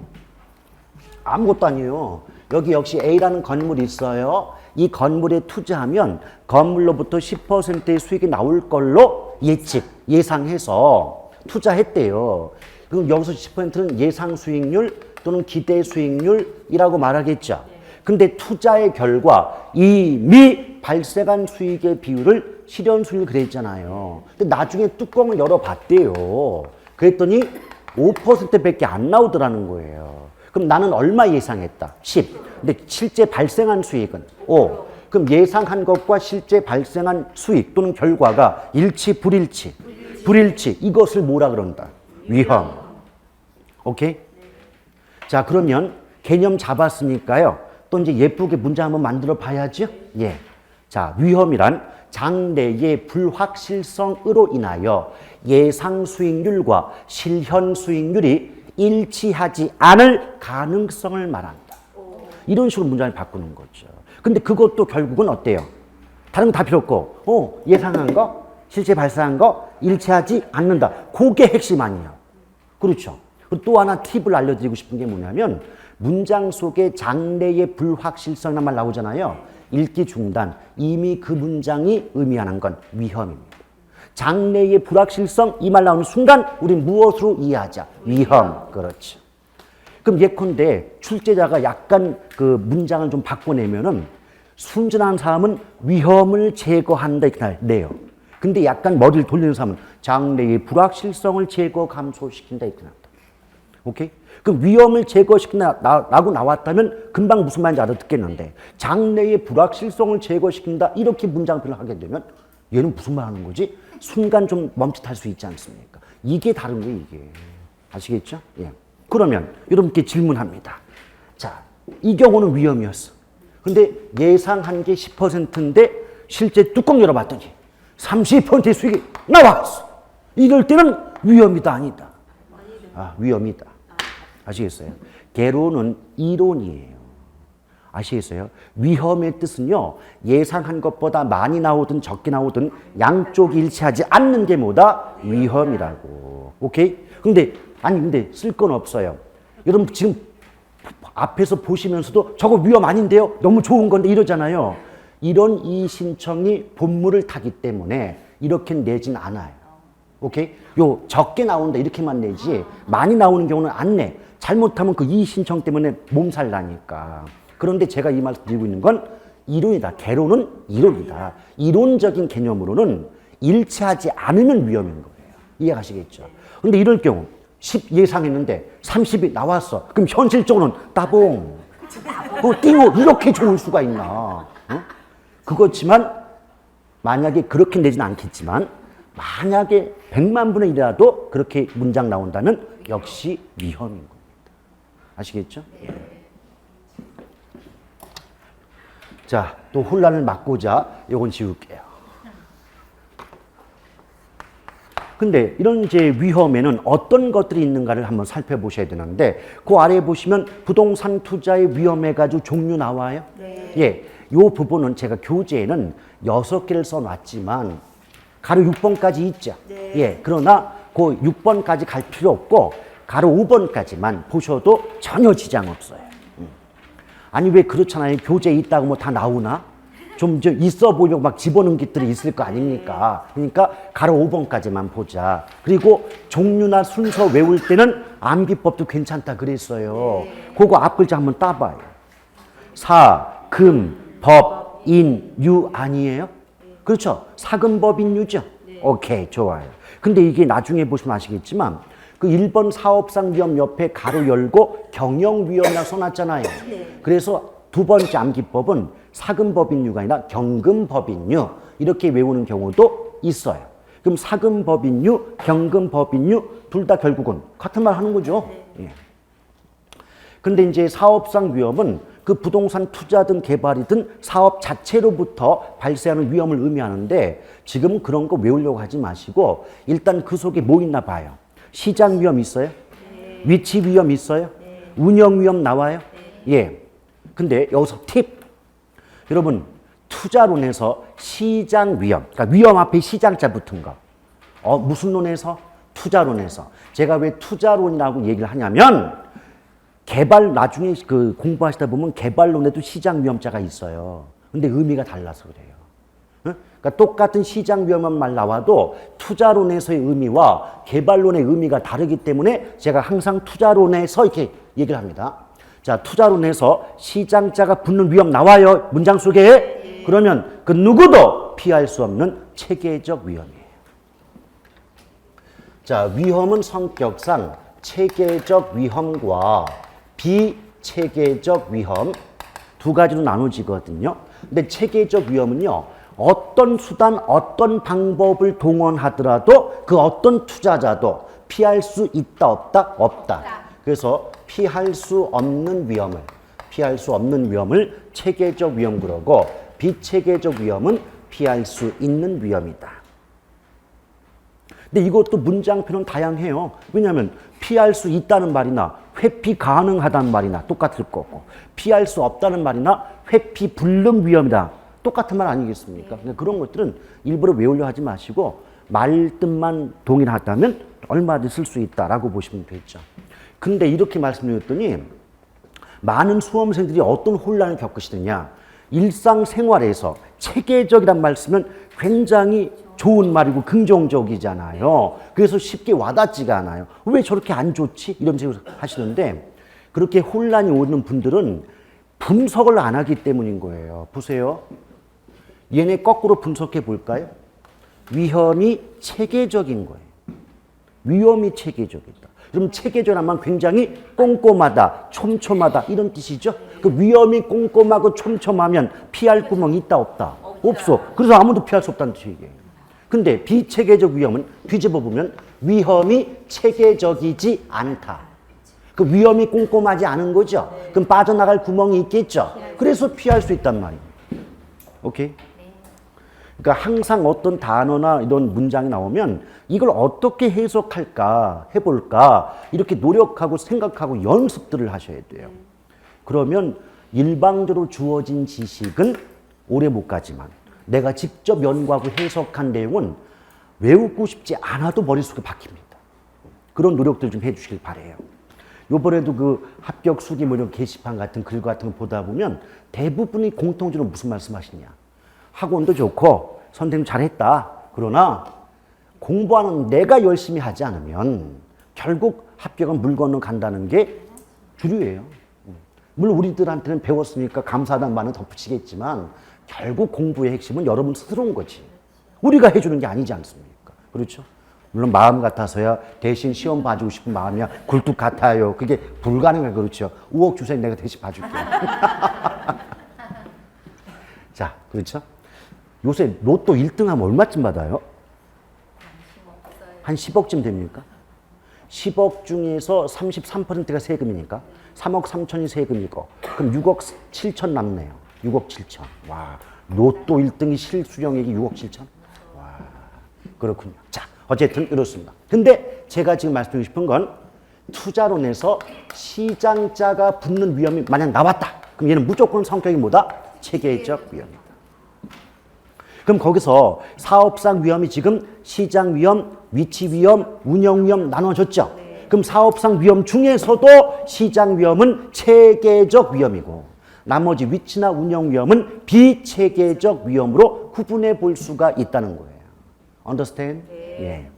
아무것도 아니에요. 여기 역시 A라는 건물이 있어요. 이 건물에 투자하면 건물로부터 10%의 수익이 나올 걸로 예상해서 투자했대요. 그럼 여기서 10%는 예상 수익률 또는 기대 수익률이라고 말하겠죠. 근데 투자의 결과 이미 발생한 수익의 비율을 실현 수익을 그랬잖아요. 근데 나중에 뚜껑을 열어봤대요. 그랬더니 5%밖에 안 나오더라는 거예요. 그럼 나는 얼마 예상했다? 10. 근데 실제 발생한 수익은 5. 그럼 예상한 것과 실제 발생한 수익 또는 결과가 일치, 불일치? 불일치. 이것을 뭐라 그런다? 위험. 오케이? 자, 그러면 개념 잡았으니까요. 또 이제 예쁘게 문제 한번 만들어 봐야죠. 예. 자, 위험이란 장래의 불확실성으로 인하여 예상 수익률과 실현 수익률이 일치하지 않을 가능성을 말한다. 이런 식으로 문장을 바꾸는 거죠. 근데 그것도 결국은 어때요? 다른 거 다 필요 없고, 예상한 거, 실제 발생한 거, 일치하지 않는다. 그게 핵심 아니에요. 그렇죠. 그리고 또 하나 팁을 알려드리고 싶은 게 뭐냐면, 문장 속에 장래의 불확실성이라는 말 나오잖아요. 읽기 중단. 이미 그 문장이 의미하는 건 위험입니다. 장래의 불확실성 이 말 나오는 순간 우린 무엇으로 이해하자? 위험. 그렇죠. 그럼 예컨대 출제자가 약간 그 문장을 좀 바꿔내면은 순진한 사람은 위험을 제거한다 이렇게 내요. 근데 약간 머리를 돌리는 사람은 장래의 불확실성을 제거 감소시킨다 이렇게 나온다. 오케이? 그럼 위험을 제거시킨다라고 나왔다면 금방 무슨 말인지 알아듣겠는데 장래의 불확실성을 제거시킨다 이렇게 문장표를 하게 되면 얘는 무슨 말 하는 거지? 순간 좀 멈칫할 수 있지 않습니까? 이게 다른 거예요, 이게. 아시겠죠? 예. 그러면 여러분께 질문합니다. 자, 이 경우는 위험이었어. 근데 예상한 게 10%인데 실제 뚜껑 열어봤더니 30%의 수익이 나왔어. 이럴 때는 위험이다, 아니다? 위험이다. 아시겠어요? 개론은 이론이에요. 아시겠어요? 위험의 뜻은요, 예상한 것보다 많이 나오든 적게 나오든 양쪽이 일치하지 않는 게 뭐다? 위험이라고. 오케이? 근데 쓸 건 없어요. 여러분 지금 앞에서 보시면서도 저거 위험 아닌데요? 너무 좋은 건데 이러잖아요. 이런 이 신청이 본물을 타기 때문에 이렇게 내진 않아요. 오케이? 요 적게 나온다 이렇게만 내지 많이 나오는 경우는 안 내. 잘못하면 그 이 신청 때문에 몸살 나니까. 그런데 제가 이 말씀 드리고 있는 건 이론이다. 개론은 이론이다. 이론적인 개념으로는 일치하지 않으면 위험인 거예요. 이해가시겠죠? 근데 이럴 경우 10 예상했는데 30이 나왔어. 그럼 현실적으로는 따봉. 띵호 이렇게 좋을 수가 있나. 그렇지만 만약에 그렇게 내진 않겠지만 만약에 100만 분의 1이라도 그렇게 문장 나온다면 역시 위험인 겁니다. 아시겠죠? 자, 또 혼란을 막고자 요건 지울게요. 근데 이런 이제 위험에는 어떤 것들이 있는가를 한번 살펴보셔야 되는데 그 아래에 보시면 부동산 투자의 위험에 가지고 종류 나와요. 네. 예, 요 부분은 제가 교재에는 6개를 써놨지만 가로 6번까지 있죠. 네. 예, 그러나 그 6번까지 갈 필요 없고 가로 5번까지만 보셔도 전혀 지장 없어요. 아니 왜 그렇잖아요. 교재에 있다고 뭐 다 나오나? 좀 있어 보려고 막 집어넣은 것들이 있을 거 아닙니까? 그러니까 가로 5번까지만 보자. 그리고 종류나 순서 외울 때는 암기법도 괜찮다 그랬어요. 그거 앞글자 한번 따봐요. 사, 금, 법, 인, 유 아니에요? 그렇죠? 사금법인유죠? 오케이, 좋아요. 근데 이게 나중에 보시면 아시겠지만 그 1번 사업상 위험 옆에 가로 열고 경영위험이라고 써놨잖아요. 그래서 두 번째 암기법은 사금법인유가 아니라 경금법인유 이렇게 외우는 경우도 있어요. 그럼 사금법인유, 경금법인유 둘 다 결국은 같은 말 하는 거죠. 예. 근데 이제 사업상 위험은 그 부동산 투자든 개발이든 사업 자체로부터 발생하는 위험을 의미하는데 지금 그런 거 외우려고 하지 마시고 일단 그 속에 뭐 있나 봐요. 시장 위험 있어요? 네. 위치 위험 있어요? 네. 운영 위험 나와요? 네. 예. 근데 여기서 팁. 여러분 투자론에서 시장 위험, 그러니까 위험 앞에 시장자 붙은 거. 무슨 론에서? 투자론에서. 제가 왜 투자론이라고 얘기를 하냐면 개발 나중에 그 공부하시다 보면 개발론에도 시장 위험자가 있어요. 근데 의미가 달라서 그래요. 그러니까 똑같은 시장 위험한 말 나와도 투자론에서의 의미와 개발론의 의미가 다르기 때문에 제가 항상 투자론에서 이렇게 얘기를 합니다. 자, 투자론에서 시장자가 붙는 위험 나와요. 문장 속에. 그러면 그 누구도 피할 수 없는 체계적 위험이에요. 자, 위험은 성격상 체계적 위험과 비체계적 위험 두 가지로 나눠지거든요. 근데 체계적 위험은요. 어떤 수단, 어떤 방법을 동원하더라도 그 어떤 투자자도 피할 수 있다, 없다? 없다. 그래서 피할 수 없는 위험을 체계적 위험 그러고 비체계적 위험은 피할 수 있는 위험이다. 근데 이것도 문장표는 다양해요. 왜냐하면 피할 수 있다는 말이나 회피 가능하다는 말이나 똑같을 거고 피할 수 없다는 말이나 회피 불능 위험이다. 똑같은 말 아니겠습니까? 그러니까 그런 것들은 일부러 외우려 하지 마시고 말뜻만 동일하다면 얼마든지 쓸 수 있다라고 보시면 되죠. 근데 이렇게 말씀드렸더니 많은 수험생들이 어떤 혼란을 겪으시느냐. 일상생활에서 체계적이란 말 쓰면 굉장히 좋은 말이고 긍정적이잖아요. 그래서 쉽게 와닿지가 않아요. 왜 저렇게 안 좋지? 이런 식으로 하시는데 그렇게 혼란이 오는 분들은 분석을 안 하기 때문인 거예요. 보세요. 얘네 거꾸로 분석해 볼까요? 위험이 체계적인 거예요. 위험이 체계적이다. 그럼 체계적이란 굉장히 꼼꼼하다, 촘촘하다 이런 뜻이죠. 그 위험이 꼼꼼하고 촘촘하면 피할 구멍이 있다 없다? 없어. 그래서 아무도 피할 수 없다는 뜻이에요. 근데 비체계적 위험은 뒤집어 보면 위험이 체계적이지 않다. 그 위험이 꼼꼼하지 않은 거죠. 그럼 빠져나갈 구멍이 있겠죠. 그래서 피할 수 있단 말이에요. 오케이? 그러니까 항상 어떤 단어나 이런 문장이 나오면 이걸 어떻게 해석할까, 해볼까 이렇게 노력하고 생각하고 연습들을 하셔야 돼요. 그러면 일방적으로 주어진 지식은 오래 못 가지만 내가 직접 연구하고 해석한 내용은 외우고 싶지 않아도 머릿속에 박힙니다. 그런 노력들 좀 해주시길 바라요. 요번에도 그 합격 수기 뭐 이런 게시판 같은 글 같은 거 보다 보면 대부분이 공통적으로 무슨 말씀하시냐. 학원도 좋고 선생님 잘했다. 그러나 공부하는 내가 열심히 하지 않으면 결국 합격은 물 건너 간다는 게 주류예요. 물론 우리들한테는 배웠으니까 감사하다는 말은 덧붙이겠지만 결국 공부의 핵심은 여러분 스스로인 거지. 우리가 해주는 게 아니지 않습니까? 그렇죠? 물론 마음 같아서야 대신 시험 봐주고 싶은 마음이야 굴뚝 같아요. 그게 불가능해. 그렇죠? 5억 주세요. 내가 대신 봐줄게요. 자, 그렇죠? 요새 로또 1등 하면 얼마쯤 받아요? 한 10억쯤 됩니까? 10억 중에서 33%가 세금이니까 3억 3천이 세금이고 그럼 6억 7천 남네요. 6억 7천. 와, 로또 1등이 실수령액이 6억 7천? 와, 그렇군요. 자, 어쨌든 이렇습니다. 근데 제가 지금 말씀드리고 싶은 건 투자론에서 시장자가 붙는 위험이 만약 나왔다. 그럼 얘는 무조건 성격이 뭐다? 체계적 위험이다. 그럼 거기서 사업상 위험이 지금 시장 위험, 위치 위험, 운영 위험 나눠졌죠? 그럼 사업상 위험 중에서도 시장 위험은 체계적 위험이고 나머지 위치나 운영 위험은 비체계적 위험으로 구분해 볼 수가 있다는 거예요. Understand? 예.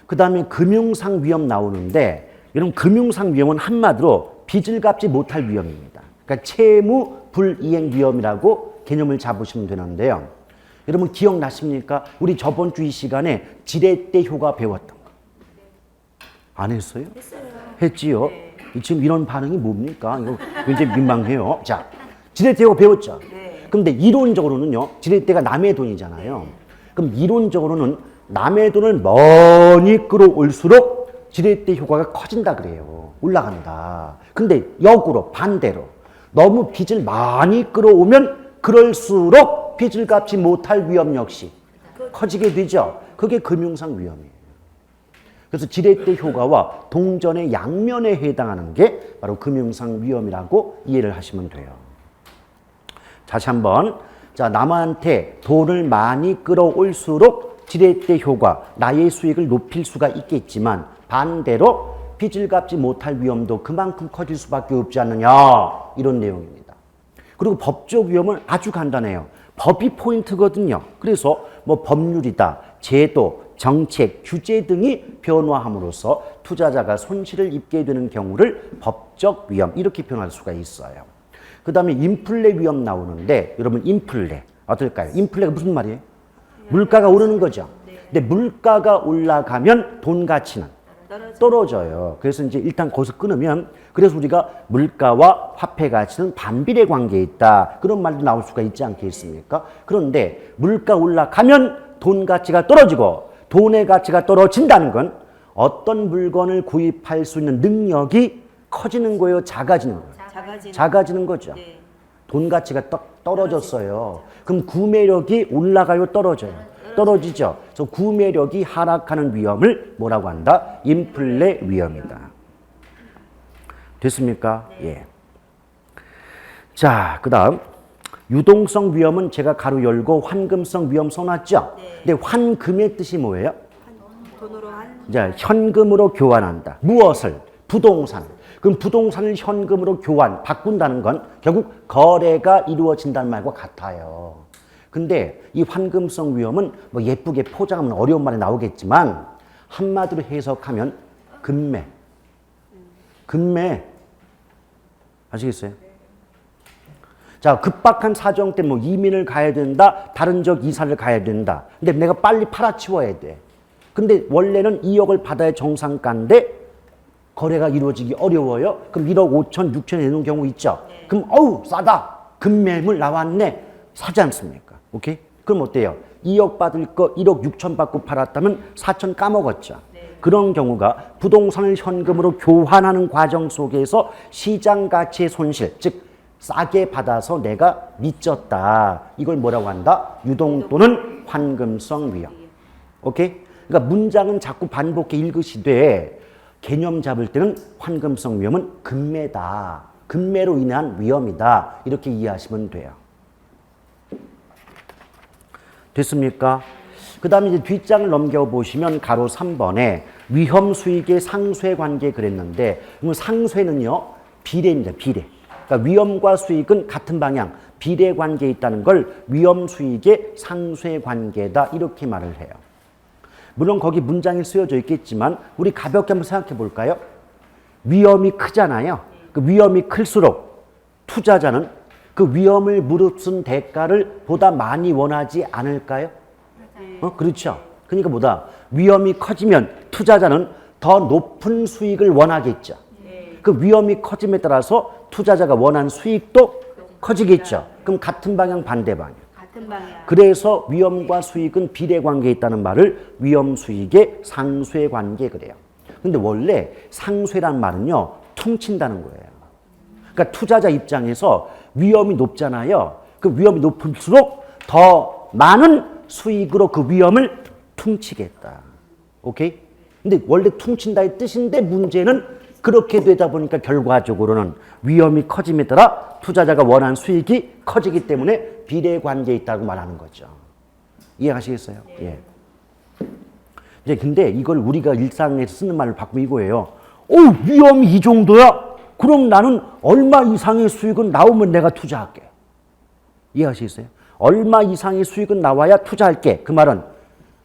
그 다음에 금융상 위험 나오는데 여러분 금융상 위험은 한마디로 빚을 갚지 못할 위험입니다. 그러니까 채무 불이행 위험이라고 개념을 잡으시면 되는데요. 여러분 기억나십니까? 우리 저번 주 이 시간에 지렛대 효과 배웠던 거. 안 했어요? 했어요. 했지요. 네. 지금 이런 반응이 뭡니까? 이거 굉장히 민망해요. 자, 지렛대 효과 배웠죠? 네. 근데 이론적으로는요, 지렛대가 남의 돈이잖아요. 그럼 이론적으로는 남의 돈을 많이 끌어올수록 지렛대 효과가 커진다 그래요. 올라간다. 근데 역으로, 반대로 너무 빚을 많이 끌어오면 그럴수록 빚을 갚지 못할 위험 역시 커지게 되죠. 그게 금융상 위험이에요. 그래서 지렛대 효과와 동전의 양면에 해당하는 게 바로 금융상 위험이라고 이해를 하시면 돼요. 다시 한번. 자, 남한테 돈을 많이 끌어올수록 지렛대 효과, 나의 수익을 높일 수가 있겠지만 반대로 빚을 갚지 못할 위험도 그만큼 커질 수밖에 없지 않느냐, 이런 내용입니다. 그리고 법적 위험은 아주 간단해요. 법이 포인트거든요. 그래서 뭐 법률이다, 제도, 정책, 규제 등이 변화함으로써 투자자가 손실을 입게 되는 경우를 법적 위험, 이렇게 표현할 수가 있어요. 그 다음에 인플레 위험 나오는데, 여러분 인플레 어떨까요? 인플레가 무슨 말이에요? 물가가 오르는 거죠. 근데 물가가 올라가면 돈 가치는 떨어져요. 그래서 이제 일단 거기서 끊으면, 그래서 우리가 물가와 화폐 가치는 반비례 관계에 있다, 그런 말도 나올 수가 있지 않겠습니까? 그런데 물가 올라가면 돈 가치가 떨어지고, 돈의 가치가 떨어진다는 건 어떤 물건을 구입할 수 있는 능력이 커지는 거예요, 작아지는 거예요? 작아지는 거죠. 네. 돈 가치가 떨어졌어요. 그럼 구매력이 올라가요, 떨어져요? 떨어지죠. 그래서 구매력이 하락하는 위험을 뭐라고 한다? 인플레 위험이다. 됐습니까? 예. 자, 그 다음 유동성 위험은 제가 가로 열고 환금성 위험 써놨죠? 근데 환금의 뜻이 뭐예요? 돈으로 한. 자, 현금으로 교환한다. 무엇을? 부동산. 그럼 부동산을 현금으로 바꾼다는 건 결국 거래가 이루어진다는 말과 같아요. 근데 이 환금성 위험은 뭐 예쁘게 포장하면 어려운 말이 나오겠지만 한마디로 해석하면 금매. 금매. 아시겠어요? 자, 급박한 사정 때문에 뭐 이민을 가야 된다, 다른 지역 이사를 가야 된다. 근데 내가 빨리 팔아치워야 돼. 근데 원래는 2억을 받아야 정상가인데 거래가 이루어지기 어려워요. 그럼 1억 5천, 6천에 내놓은 경우 있죠. 그럼 어우 싸다. 금매물 나왔네. 사지 않습니까? 오케이? 그럼 어때요? 2억 받을 거 1억 6천 받고 팔았다면 4천 까먹었죠. 그런 경우가 부동산을 현금으로 교환하는 과정 속에서 시장 가치의 손실, 즉 싸게 받아서 내가 미쳤다. 이걸 뭐라고 한다? 유동 또는 환금성 위험. 오케이? 그러니까 문장은 자꾸 반복해 읽으시되 개념 잡을 때는 환금성 위험은 금매다. 금매로 인한 위험이다. 이렇게 이해하시면 돼요. 됐습니까? 그 다음에 이제 뒷장을 넘겨보시면 가로 3번에 위험 수익의 상쇄 관계 그랬는데, 상쇄는요, 비례입니다. 비례. 그러니까 위험과 수익은 같은 방향, 비례 관계에 있다는 걸 위험 수익의 상쇄 관계다. 이렇게 말을 해요. 물론 거기 문장이 쓰여져 있겠지만 우리 가볍게 한번 생각해 볼까요? 위험이 크잖아요. 그 위험이 클수록 투자자는 그 위험을 무릅쓴 대가를 보다 많이 원하지 않을까요? 그렇죠. 그러니까 뭐다? 위험이 커지면 투자자는 더 높은 수익을 원하겠죠. 그 위험이 커짐에 따라서 투자자가 원하는 수익도 커지겠죠. 그럼 같은 방향, 반대 방향. 그래서 위험과 수익은 비례관계에 있다는 말을 위험 수익의 상쇄 관계 그래요. 근데 원래 상쇄란 말은요, 퉁친다는 거예요. 그러니까 투자자 입장에서 위험이 높잖아요. 그 위험이 높을수록 더 많은 수익으로 그 위험을 퉁치겠다. 오케이? 근데 원래 퉁친다의 뜻인데 문제는 그렇게 되다 보니까 결과적으로는 위험이 커짐에 따라 투자자가 원하는 수익이 커지기 때문에 비례 관계에 있다고 말하는 거죠. 이해하시겠어요? 예. 이제 근데 이걸 우리가 일상에서 쓰는 말을 바꾸면 이거예요. 위험이 이 정도야? 그럼 나는 얼마 이상의 수익은 나오면 내가 투자할게. 이해하시겠어요? 얼마 이상의 수익은 나와야 투자할게. 그 말은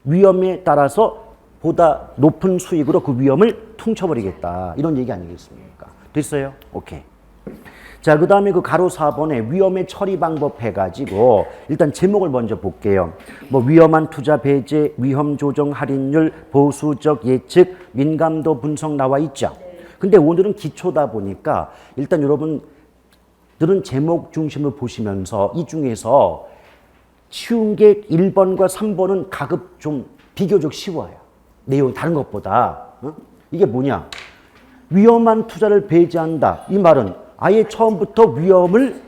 위험에 따라서 보다 높은 수익으로 그 위험을 퉁쳐버리겠다. 이런 얘기 아니겠습니까? 됐어요? 오케이. 자, 그 다음에 그 가로 4번에 위험의 처리 방법 해가지고 일단 제목을 먼저 볼게요. 뭐 위험한 투자 배제, 위험 조정 할인율, 보수적 예측, 민감도 분석 나와 있죠. 근데 오늘은 기초다 보니까 일단 여러분들은 제목 중심으로 보시면서 이 중에서 쉬운 게 1번과 3번은 가급 좀 비교적 쉬워요. 내용이 다른 것보다. 이게 뭐냐? 위험한 투자를 배제한다. 이 말은 아예 처음부터 위험을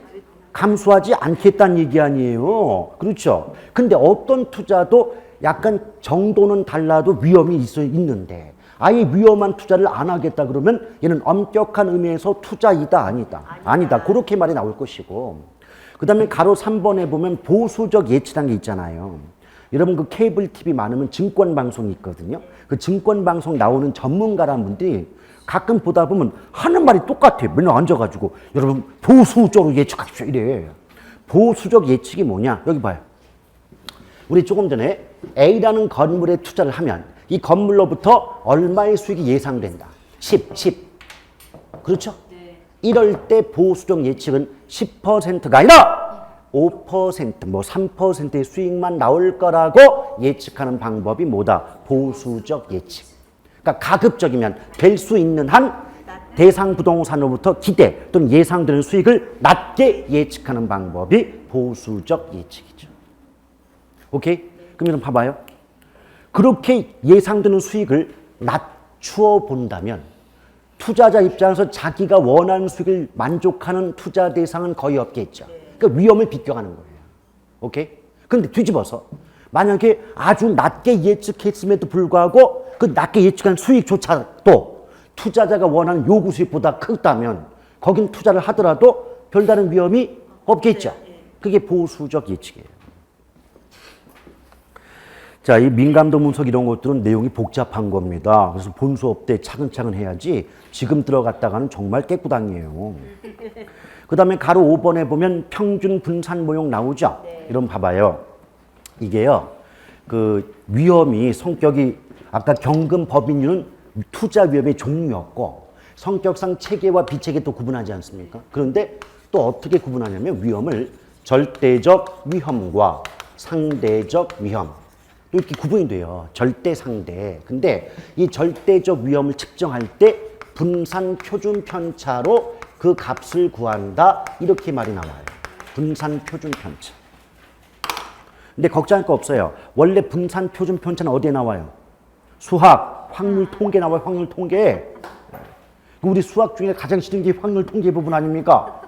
감수하지 않겠다는 얘기 아니에요. 그렇죠? 근데 어떤 투자도 약간 정도는 달라도 위험이 있는데 아예 위험한 투자를 안 하겠다 그러면 얘는 엄격한 의미에서 투자이다 아니다. 아니다. 그렇게 말이 나올 것이고 그 다음에 가로 3번에 보면 보수적 예치라는 게 있잖아요. 여러분 그 케이블 TV 많으면 증권 방송이 있거든요. 그 증권 방송 나오는 전문가라는 분들이 가끔 보다 보면 하는 말이 똑같아요. 맨날 앉아가지고 여러분 보수적으로 예측하십시오 이래. 보수적 예측이 뭐냐? 여기 봐요. 우리 조금 전에 A라는 건물에 투자를 하면 이 건물로부터 얼마의 수익이 예상된다. 10. 그렇죠? 네. 이럴 때 보수적 예측은 10%가 아니라 5%, 뭐 3%의 수익만 나올 거라고 예측하는 방법이 뭐다? 보수적 예측. 그러니까 가급적이면 될 수 있는 한 대상 부동산으로부터 기대 또는 예상되는 수익을 낮게 예측하는 방법이 보수적 예측이죠. 오케이? 그럼 여러분 봐봐요. 그렇게 예상되는 수익을 낮추어 본다면 투자자 입장에서 자기가 원하는 수익을 만족하는 투자 대상은 거의 없겠죠. 그러니까 위험을 비껴가는 거예요. 오케이? 그런데 뒤집어서 만약에 아주 낮게 예측했음에도 불구하고 그 낮게 예측한 수익조차도 투자자가 원하는 요구 수익보다 크다면 거긴 투자를 하더라도 별다른 위험이 없겠죠. 그게 보수적 예측이에요. 자, 이 민감도 분석 이런 것들은 내용이 복잡한 겁니다. 그래서 본 수업 때 차근차근 해야지 지금 들어갔다가는 정말 깨꾸당이에요. 그 다음에 가로 5번에 보면 평균 분산 모형 나오죠? 네. 이런 봐봐요. 이게요, 그 위험이 성격이 아까 경금 법인율은 투자 위험의 종류였고 성격상 체계와 비체계 또 구분하지 않습니까? 그런데 또 어떻게 구분하냐면 위험을 절대적 위험과 상대적 위험 이렇게 구분이 돼요. 절대 상대. 근데 이 절대적 위험을 측정할 때 분산 표준 편차로 그 값을 구한다. 이렇게 말이 나와요. 분산 표준 편차. 근데 걱정할 거 없어요. 원래 분산 표준 편차는 어디에 나와요? 수학, 확률 통계 나와요. 확률 통계. 우리 수학 중에 가장 싫은 게 확률 통계 부분 아닙니까?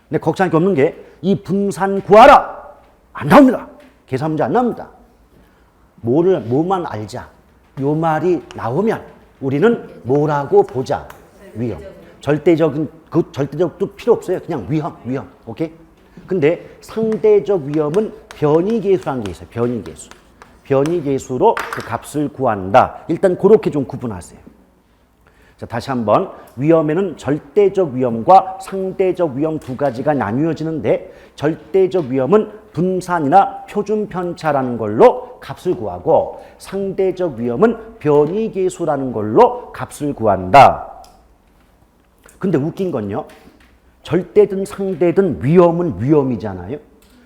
근데 걱정할 게 없는 게 이 분산 구하라. 안 나옵니다. 계산 문제 안 나옵니다. 뭐만 알자. 요 말이 나오면 우리는 뭐라고 보자. 위험. 절대적도 필요 없어요. 그냥 위험. 오케이? 근데 상대적 위험은 변이계수라는 게 있어요. 변이계수. 변이계수로 그 값을 구한다. 일단 그렇게 좀 구분하세요. 자, 다시 한번 위험에는 절대적 위험과 상대적 위험 두 가지가 나뉘어지는데 절대적 위험은 분산이나 표준 편차라는 걸로 값을 구하고 상대적 위험은 변이계수라는 걸로 값을 구한다. 근데 웃긴 건요. 절대든 상대든 위험은 위험이잖아요.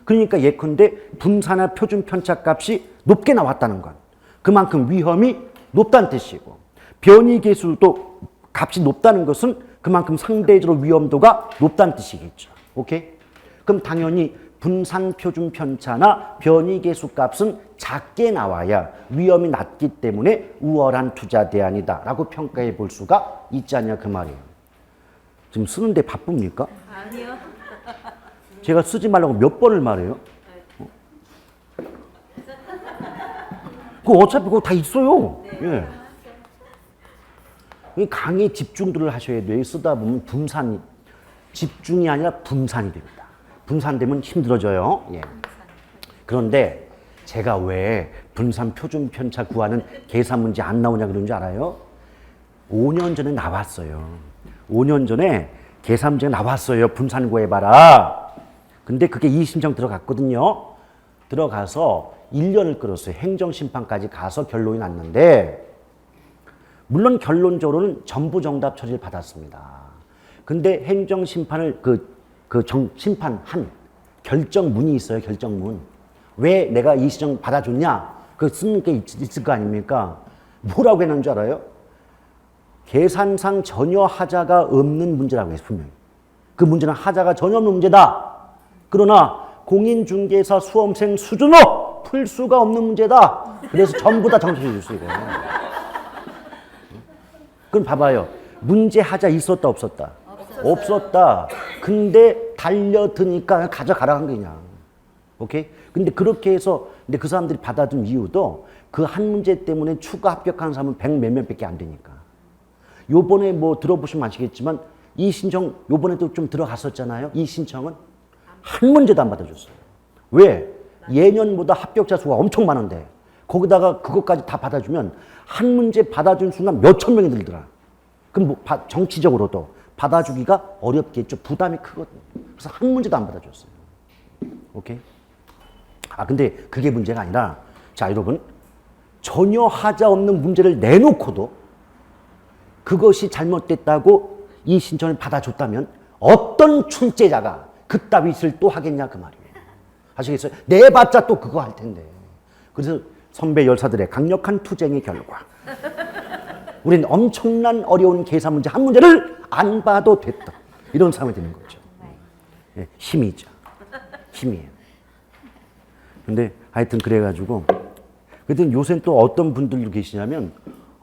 그러니까 예컨대 분산이나 표준 편차 값이 높게 나왔다는 건 그만큼 위험이 높다는 뜻이고 변이계수도 값이 높다는 것은 그만큼 상대적으로 위험도가 높다는 뜻이겠죠. 오케이? 그럼 당연히 분산 표준 편차나 변이계수 값은 작게 나와야 위험이 낮기 때문에 우월한 투자 대안이다 라고 평가해 볼 수가 있지 않냐 그 말이에요. 지금 쓰는데 바쁩니까? 아니요. 제가 쓰지 말라고 몇 번을 말해요? 그거 어차피 그거 다 있어요. 네. 예. 강의 집중들을 하셔야 돼요. 쓰다 보면 분산이 집중이 아니라 분산이 됩니다. 분산되면 힘들어져요. 예. 그런데 제가 왜 분산 표준 편차 구하는 계산 문제 안 나오냐 그런 줄 알아요? 5년 전에 나왔어요. 5년 전에 계산 문제가 나왔어요. 분산 구해봐라. 근데 그게 이의신청 들어갔거든요. 들어가서 1년을 끌었어요. 행정심판까지 가서 결론이 났는데 물론 결론적으로는 전부 정답 처리를 받았습니다. 근데 행정심판을 심판한 결정문이 있어요. 결정문. 왜 내가 이 시정 받아줬냐? 그 쓰는 게 있을 거 아닙니까? 뭐라고 해놓은 줄 알아요? 계산상 전혀 하자가 없는 문제라고 했어요. 분명히. 그 문제는 하자가 전혀 없는 문제다. 그러나 공인중개사 수험생 수준으로 풀 수가 없는 문제다. 그래서 전부 다 점수 줬어요. 그럼 봐봐요. 문제 하자 있었다 없었다? 없었다. 근데 달려드니까 가져가라 한 거냐. 오케이? 근데 그렇게 해서 근데 그 사람들이 받아준 이유도 그 한 문제 때문에 추가 합격하는 사람은 100 몇 명밖에 안 되니까. 요번에 뭐 들어보시면 아시겠지만 이 신청 요번에도 좀 들어갔었잖아요. 이 신청은 한 문제도 안 받아줬어요. 왜? 예년보다 합격자 수가 엄청 많은데 거기다가 그것까지 다 받아주면 한 문제 받아준 순간 몇천 명이 들더라. 그럼 뭐 정치적으로도 받아주기가 어렵겠죠. 부담이 크거든요. 그래서 한 문제도 안 받아줬어요. 오케이? 아 근데 그게 문제가 아니라 자 여러분 전혀 하자 없는 문제를 내놓고도 그것이 잘못됐다고 이 신청을 받아줬다면 어떤 출제자가 그따위 짓을 또 하겠냐 그 말이에요. 아시겠어요? 내봤자 또 그거 할 텐데. 그래서 선배 열사들의 강력한 투쟁의 결과 우린 엄청난 어려운 계산 문제 한 문제를 안 봐도 됐다. 이런 상황이 되는 거죠. 예, 힘이죠. 힘이에요. 근데 하여튼 그래가지고 그래도 요새는 또 어떤 분들도 계시냐면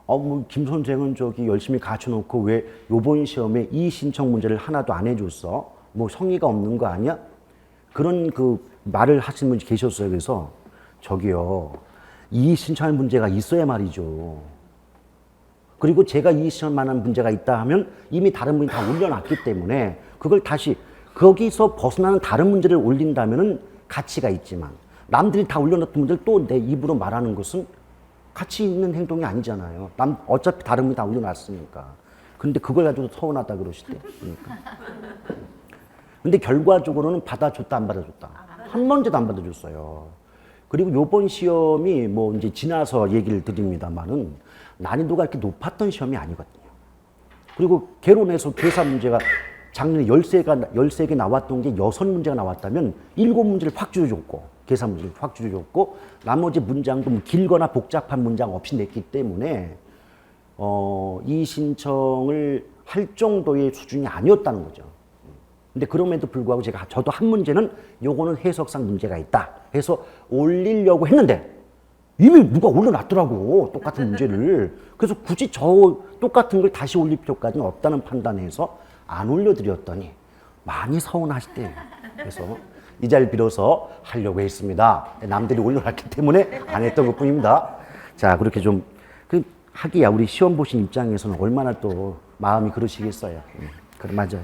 뭐 김 선생은 저기 열심히 갖춰놓고 왜 요번 시험에 이 신청 문제를 하나도 안 해줬어? 뭐 성의가 없는 거 아니야? 그런 그 말을 하시는 분이 계셨어요. 그래서 저기요 이 신청할 문제가 있어야 말이죠. 그리고 제가 이 시험만한 문제가 있다 하면 이미 다른 분이 다 올려놨기 때문에 그걸 다시 거기서 벗어나는 다른 문제를 올린다면은 가치가 있지만 남들이 다 올려놨던 문제를 또 내 입으로 말하는 것은 가치 있는 행동이 아니잖아요. 어차피 다른 분이 다 올려놨으니까. 근데 그걸 가지고 서운하다 그러시대. 그러니까. 근데 결과적으로는 받아줬다 안 받아줬다. 한 문제도 안 받아줬어요. 그리고 요번 시험이 뭐 이제 지나서 얘기를 드립니다만은 난이도가 이렇게 높았던 시험이 아니거든요. 그리고 개론에서 계산 문제가 작년에 13개 나왔던 게 6문제가 나왔다면 7문제를 확 줄여줬고 계산 문제를 확 줄여줬고 나머지 문장도 뭐 길거나 복잡한 문장 없이 냈기 때문에 이 신청을 할 정도의 수준이 아니었다는 거죠. 근데 그럼에도 불구하고 저도 한 문제는 요거는 해석상 문제가 있다 해서 올리려고 했는데 이미 누가 올려놨더라고 똑같은 문제를. 그래서 굳이 저 똑같은 걸 다시 올릴 필요까지는 없다는 판단에서 안 올려드렸더니 많이 서운하시대요. 그래서 이 자리를 빌어서 하려고 했습니다. 남들이 올려놨기 때문에 안 했던 것 뿐입니다. 자, 그렇게 좀 하기야 우리 시험 보신 입장에서는 얼마나 또 마음이 그러시겠어요. 그래, 맞아요.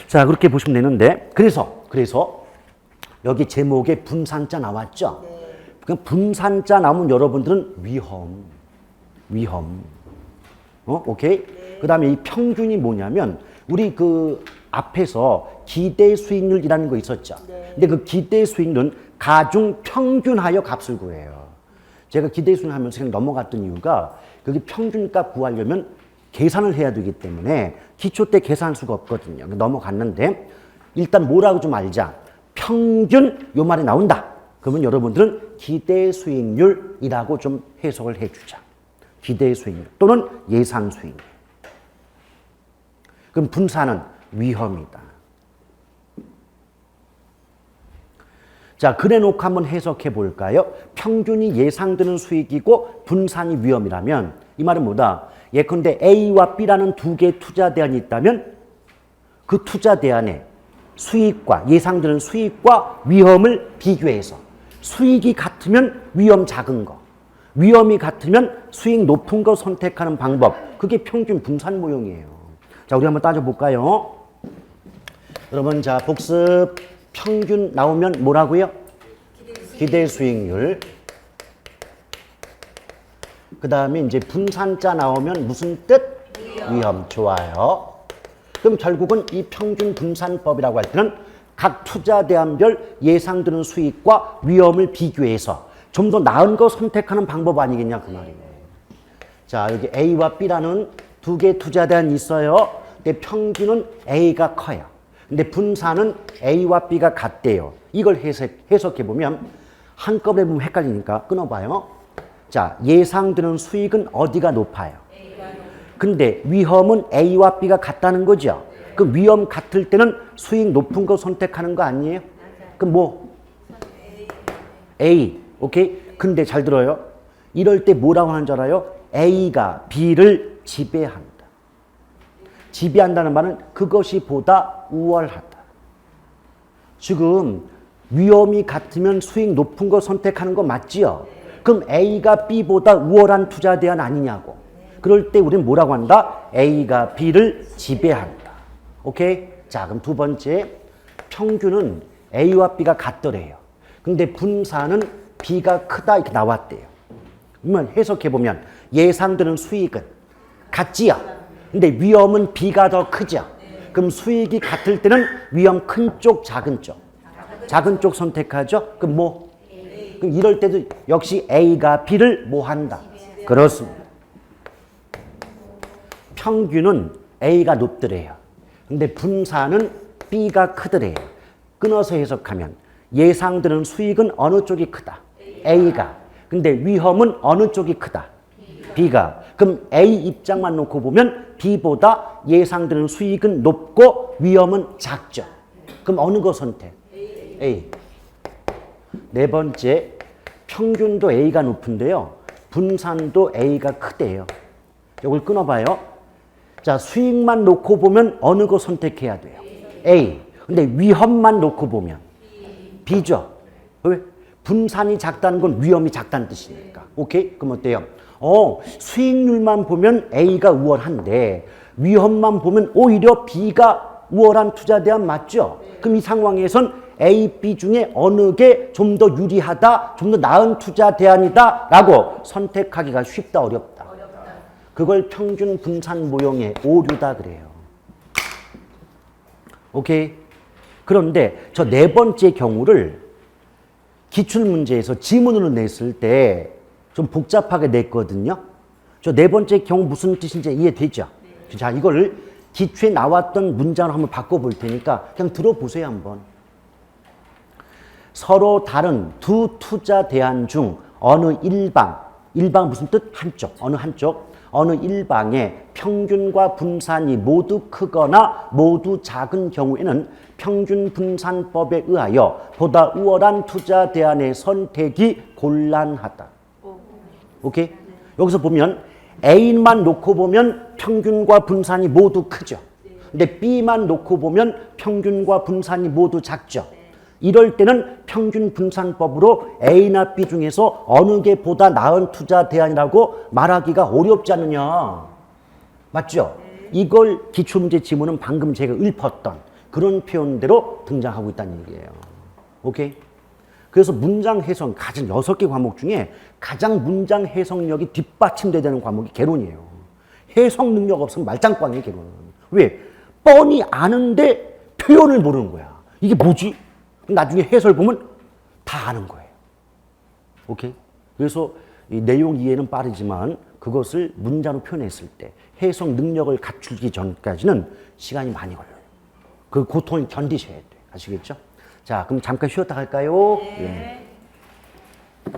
자, 그렇게 보시면 되는데 그래서 여기 제목에 분산자 나왔죠? 그 분산자 나오면 여러분들은 위험. 오케이? 그 다음에 이 평균이 뭐냐면 우리 그 앞에서 기대 수익률이라는 거 있었죠. 근데 그 기대 수익률은 가중 평균하여 값을 구해요. 제가 기대 수익률 하면서 그냥 넘어갔던 이유가 거기 평균값 구하려면 계산을 해야 되기 때문에 기초 때 계산할 수가 없거든요. 넘어갔는데 일단 뭐라고 좀 알자. 평균 요 말이 나온다. 그러면 여러분들은 기대 수익률이라고 좀 해석을 해주자. 기대 수익률 또는 예상 수익률. 그럼 분산은 위험이다. 자, 그래 놓고 한번 해석해 볼까요? 평균이 예상되는 수익이고 분산이 위험이라면 이 말은 뭐다? 예컨대 A와 B라는 두 개의 투자 대안이 있다면 그 투자 대안의 수익과 예상되는 수익과 위험을 비교해서 수익이 같으면 위험 작은 거, 위험이 같으면 수익 높은 거 선택하는 방법. 그게 평균 분산 모형이에요. 자, 우리 한번 따져볼까요? 여러분, 자, 복습 평균 나오면 뭐라고요? 기대 수익률. 그 다음에 이제 분산자 나오면 무슨 뜻? 위험. 좋아요. 그럼 결국은 이 평균 분산법이라고 할 때는 각 투자 대안별 예상되는 수익과 위험을 비교해서 좀 더 나은 거 선택하는 방법 아니겠냐 그 말이에요. 자, 여기 A와 B라는 두 개의 투자 대안이 있어요. 근데 평균은 A가 커요. 근데 분산은 A와 B가 같대요. 이걸 해석해보면 한꺼번에 보면 헷갈리니까 끊어봐요. 자, 예상되는 수익은 어디가 높아요? 근데 위험은 A와 B가 같다는 거죠. 그럼 위험 같을 때는 수익 높은 거 선택하는 거 아니에요? 그럼 뭐? A. 오케이? 근데 잘 들어요. 이럴 때 뭐라고 하는 줄 알아요? A가 B를 지배한다. 지배한다는 말은 그것이 보다 우월하다. 지금 위험이 같으면 수익 높은 거 선택하는 거 맞지요? 그럼 A가 B보다 우월한 투자 대안 아니냐고. 그럴 때 우리는 뭐라고 한다? A가 B를 지배한다. 오케이? 자, 그럼 두 번째. 평균은 A와 B가 같더래요. 근데 분산은 B가 크다 이렇게 나왔대요. 그러면 해석해보면 예상되는 수익은 같지요? 근데 위험은 B가 더 크죠? 그럼 수익이 같을 때는 위험 큰 쪽, 작은 쪽? 작은 쪽 선택하죠? 그럼 뭐? 그럼 이럴 때도 역시 A가 B를 뭐 한다? 그렇습니다. 평균은 A가 높더래요. 근데 분산은 B가 크더래요. 끊어서 해석하면 예상되는 수익은 어느 쪽이 크다? A가. 근데 위험은 어느 쪽이 크다? B가. 그럼 A 입장만 놓고 보면 B보다 예상되는 수익은 높고 위험은 작죠. 그럼 어느 거 선택? A. 네 번째, 평균도 A가 높은데요. 분산도 A가 크대요. 이걸 끊어봐요. 자, 수익만 놓고 보면 어느 거 선택해야 돼요? A. 근데 위험만 놓고 보면 B죠. 왜? 분산이 작다는 건 위험이 작다는 뜻이니까. 오케이? 그럼 어때요? 수익률만 보면 A가 우월한데 위험만 보면 오히려 B가 우월한 투자 대안 맞죠? 그럼 이 상황에선 A, B 중에 어느 게 좀 더 유리하다, 좀 더 나은 투자 대안이다 라고 선택하기가 쉽다, 어렵다? 그걸 평균 분산 모형의 오류다 그래요. 오케이? 그런데 저 네 번째 경우를 기출문제에서 지문으로 냈을 때 좀 복잡하게 냈거든요. 저 네 번째 경우 무슨 뜻인지 이해되죠? 네. 자, 이걸 기출에 나왔던 문장으로 한번 바꿔볼 테니까 그냥 들어보세요, 한번. 서로 다른 두 투자 대안 중 어느 일방 무슨 뜻? 한쪽, 어느 일방의 평균과 분산이 모두 크거나 모두 작은 경우에는 평균 분산법에 의하여 보다 우월한 투자 대안의 선택이 곤란하다. 오케이? 여기서 보면 A만 놓고 보면 평균과 분산이 모두 크죠. 근데 B만 놓고 보면 평균과 분산이 모두 작죠. 이럴 때는 평균 분산법으로 A나 B 중에서 어느 게 보다 나은 투자 대안이라고 말하기가 어렵지 않느냐. 맞죠? 이걸 기출문제 지문은 방금 제가 읊었던 그런 표현대로 등장하고 있다는 얘기예요. 오케이? 그래서 문장 해석, 가장 6개 과목 중에 가장 문장 해석력이 뒷받침되는 과목이 개론이에요. 해석 능력 없으면 말짱꽝이에요, 개론은. 왜? 뻔히 아는데 표현을 모르는 거야. 이게 뭐지? 나중에 해설 보면 다 아는 거예요. 오케이? 그래서 이 내용 이해는 빠르지만 그것을 문장으로 표현했을 때 해석 능력을 갖추기 전까지는 시간이 많이 걸려요. 그 고통을 견디셔야 돼요. 아시겠죠? 자, 그럼 잠깐 쉬었다 갈까요? 네. 예.